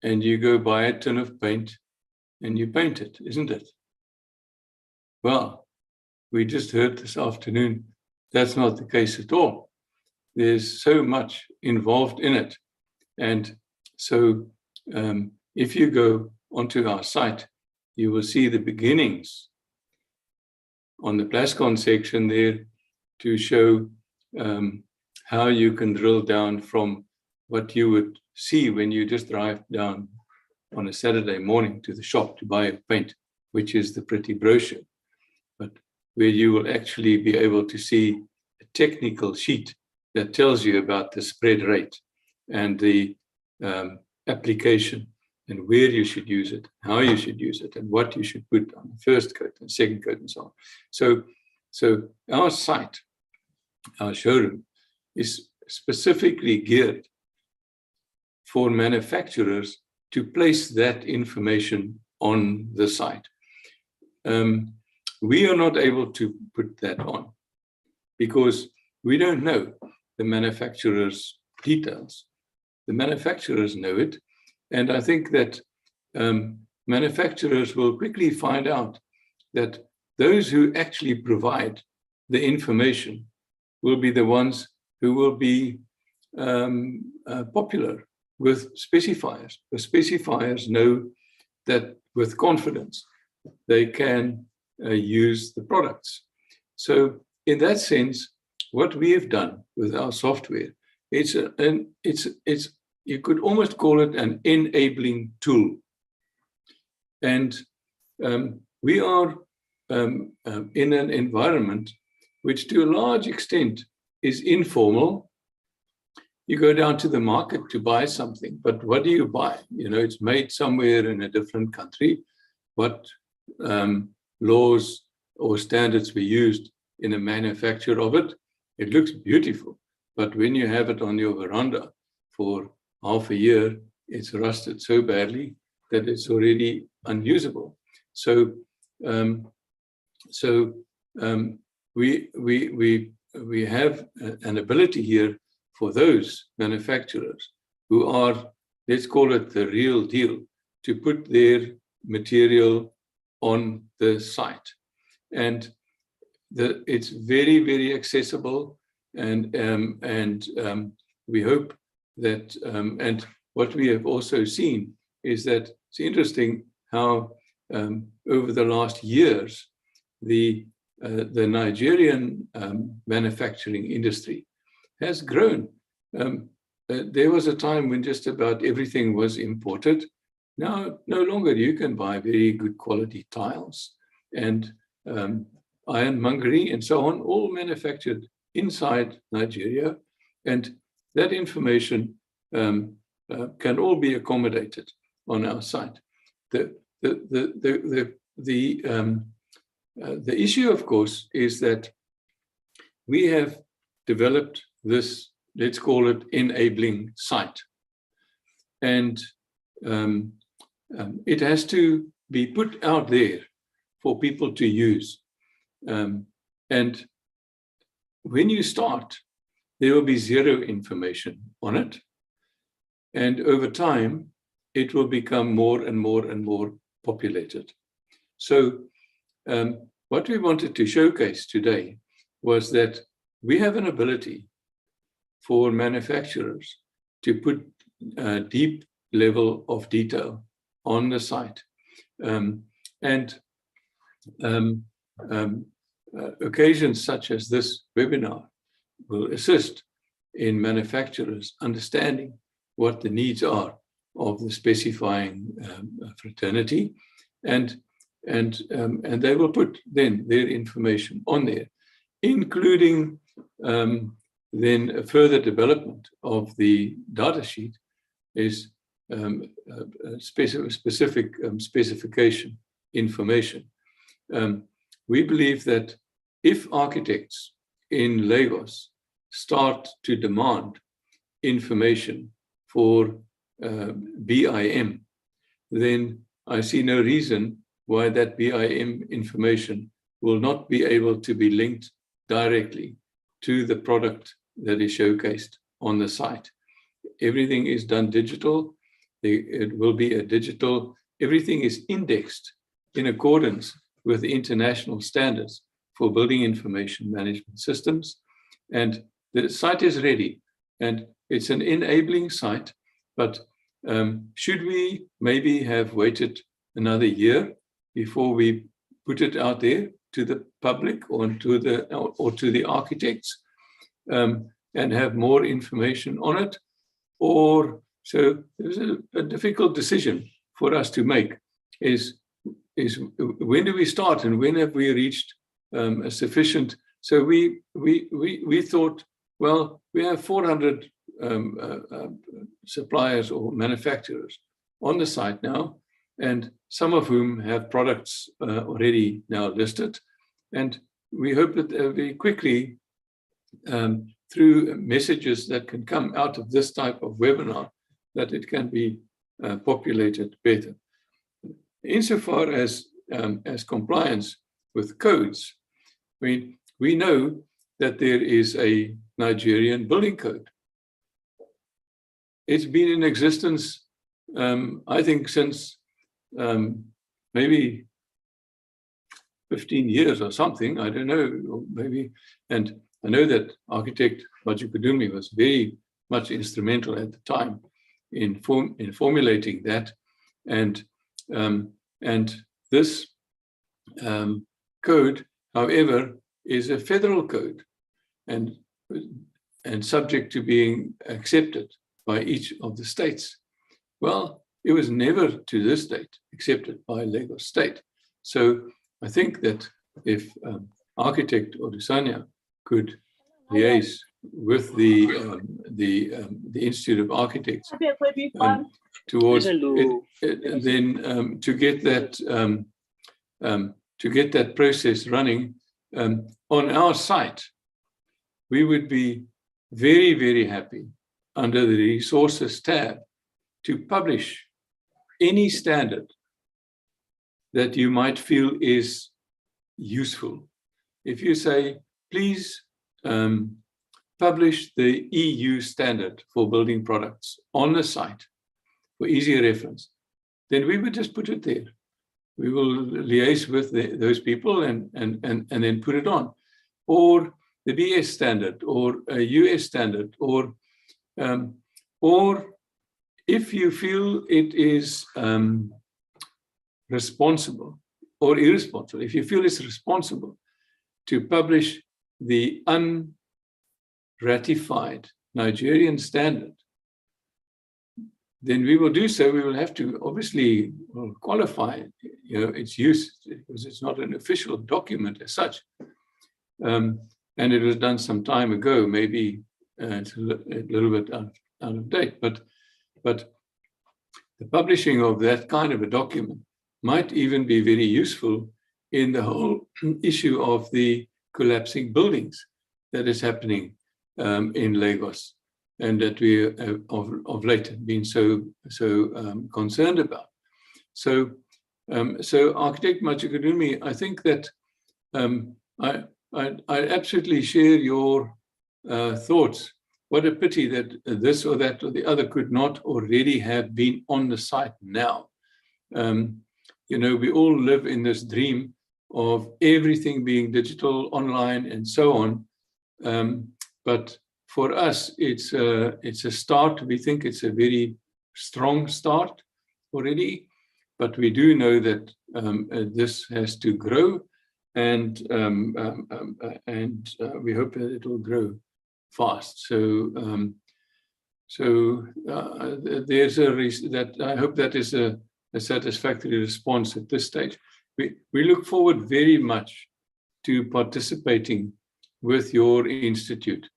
and you go buy a tin of paint and you paint it, isn't it? Well, we just heard this afternoon, that's not the case at all. There's so much involved in it. And so if you go onto our site, you will see the beginnings on the Plascon section there to show how you can drill down from what you would see when you just drive down on a Saturday morning to the shop to buy a paint, which is the pretty brochure, but where you will actually be able to see a technical sheet that tells you about the spread rate and the application and where you should use it, how you should use it, and what you should put on the first coat and second coat and so on. So our site, our showroom, is specifically geared for manufacturers to place that information on the site. We are not able to put that on because we don't know the manufacturer's details. The manufacturers know it, and I think that manufacturers will quickly find out that those who actually provide the information will be the ones who will be popular with specifiers. The specifiers know that with confidence they can use the products. So in that sense, what we have done with our software, it's you could almost call it an enabling tool. And we are in an environment which to a large extent is informal. You go down to the market to buy something, but what do you buy? It's made somewhere in a different country. What laws or standards were used in the manufacture of it? It looks beautiful, but when you have it on your veranda for half a year, it's rusted so badly that it's already unusable. So we have an ability here for those manufacturers who are, let's call it the real deal, to put their material on the site. And it's very, very accessible, and we hope that, and what we have also seen is that it's interesting how over the last years, the Nigerian manufacturing industry has grown. There was a time when just about everything was imported. Now, no longer you can buy very good quality tiles and ironmongery and so on, all manufactured inside Nigeria. And that information can all be accommodated on our site. The issue, of course, is that we have developed this, let's call it, enabling site. And it has to be put out there for people to use. And when you start, there will be zero information on it. And over time, it will become more and more and more populated. So what we wanted to showcase today was that we have an ability for manufacturers to put a deep level of detail on the site. Occasions such as this webinar will assist in manufacturers understanding what the needs are of the specifying fraternity, and they will put then their information on there, including then a further development of the data sheet is specific specification information. We believe that if architects in Lagos start to demand information for BIM, then I see no reason why that BIM information will not be able to be linked directly to the product that is showcased on the site. Everything is done digital. It will be a digital, everything is indexed in accordance with the international standards for building information management systems. And the site is ready, and it's an enabling site, but should we maybe have waited another year before we put it out there to the public or to the architects and have more information on it? Or so there's a difficult decision for us to make is when do we start and when have we reached a sufficient? So we thought, well, we have 400 suppliers or manufacturers on the site now, and some of whom have products already now listed. And we hope that very quickly, through messages that can come out of this type of webinar, that it can be populated better. Insofar as compliance with codes, I mean, we know that there is a Nigerian building code. It's been in existence, I think, since maybe 15 years or something, I don't know, or maybe, and I know that architect Majukudumi was very much instrumental at the time in formulating that, and this code, however, is a federal code and subject to being accepted by each of the states. Well, it was never to this date accepted by Lagos State. So I think that if architect Odusanya could liaise with the Institute of Architects towards it, then to get that process running on our site, we would be very, very happy under the resources tab to publish any standard that you might feel is useful. If you say, please publish the EU standard for building products on the site for easier reference, then we would just put it there. We will liaise with those people and then put it on. Or the BS standard, or a US standard, or if you feel it is responsible or irresponsible, if you feel it's responsible to publish the unratified Nigerian standard, then we will do so. We will have to obviously qualify, its use, because it's not an official document as such. And it was done some time ago, maybe it's a little bit of date. But the publishing of that kind of a document might even be very useful in the whole issue of the collapsing buildings that is happening in Lagos, and that we of late have been so concerned about. So Architect Majikudumi, I think that I absolutely share your thoughts. What a pity that this or that or the other could not already have been on the site now. You know, we all live in this dream of everything being digital, online, and so on. But for us, it's a start. We think it's a very strong start already, but we do know that this has to grow, and we hope that it will grow fast. So there's a reason that I hope that is a satisfactory response at this stage. We look forward very much to participating with your institute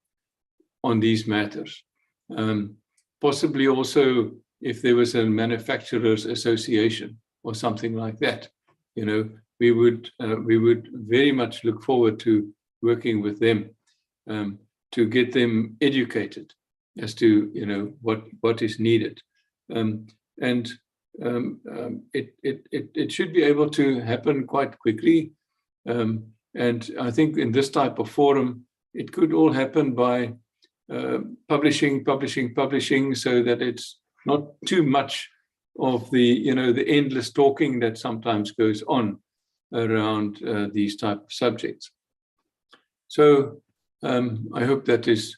on these matters. Possibly also if there was a manufacturers association or something like that, you know, we would very much look forward to working with them to get them educated as to, you know, what is needed. It should be able to happen quite quickly. And I think in this type of forum, it could all happen by publishing, so that it's not too much of the, you know, the endless talking that sometimes goes on around these type of subjects. So I hope that is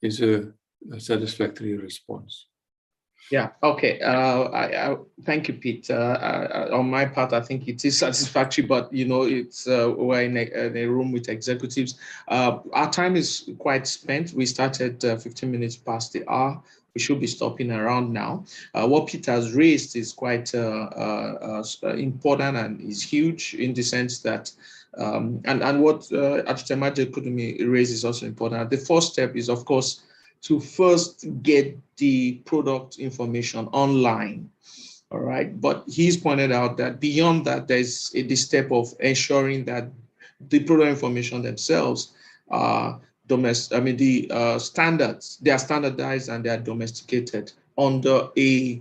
a satisfactory response. Yeah, okay. I thank you, Pete. On my part, I think it is satisfactory, but you know, it's we're in a room with executives. Our time is quite spent. We started 15 minutes past the hour. We should be stopping around now. What Pete has raised is quite important and is huge in the sense that, and what Architect Majikudumi raised is also important. The first step is, of course, to first get the product information online, all right? But he's pointed out that beyond that, there's the step of ensuring that the product information themselves are standards, they are standardized and they are domesticated under a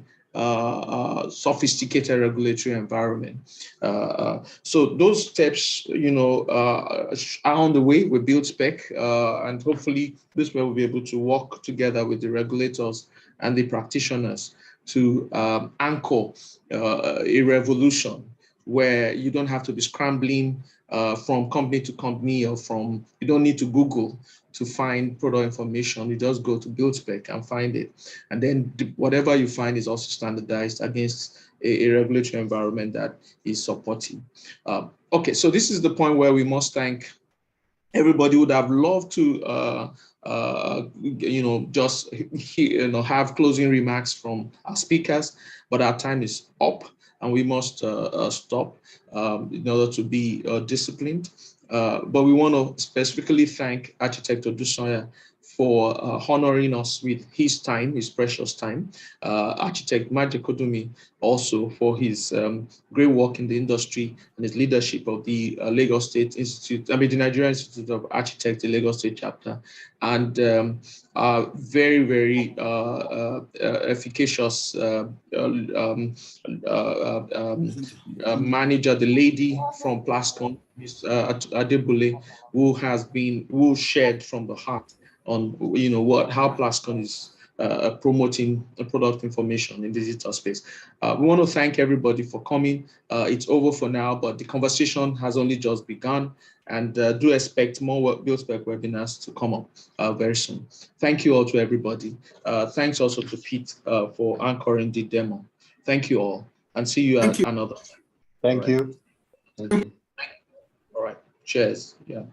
sophisticated regulatory environment. So those steps, you know, are on the way with BuildSpec, and hopefully this way we'll be able to work together with the regulators and the practitioners to anchor a revolution where you don't have to be scrambling from company to company, or you don't need to Google to find product information. You just go to BuildSpec and find it. And then whatever you find is also standardized against a regulatory environment that is supportive. Okay, so this is the point where we must thank everybody. Would have loved to you know, just have closing remarks from our speakers, but our time is up and we must stop in order to be disciplined. But we want to specifically thank Architect Odusanya for honoring us with his time, his precious time. Architect Majikudumi also for his great work in the industry and his leadership of the Lagos State Institute, the Nigerian Institute of Architects, the Lagos State chapter, and very, very efficacious manager, the lady from Plascon, Ms. Adebule, who shared from the heart on, you know, how Plascon is promoting the product information in the digital space. We want to thank everybody for coming. It's over for now, but the conversation has only just begun, and do expect more BuildSpec webinars to come up very soon. Thank you all to everybody. Thanks also to Pete for anchoring the demo. Thank you all, and see you at another time. Thank you. All right. Cheers. Yeah.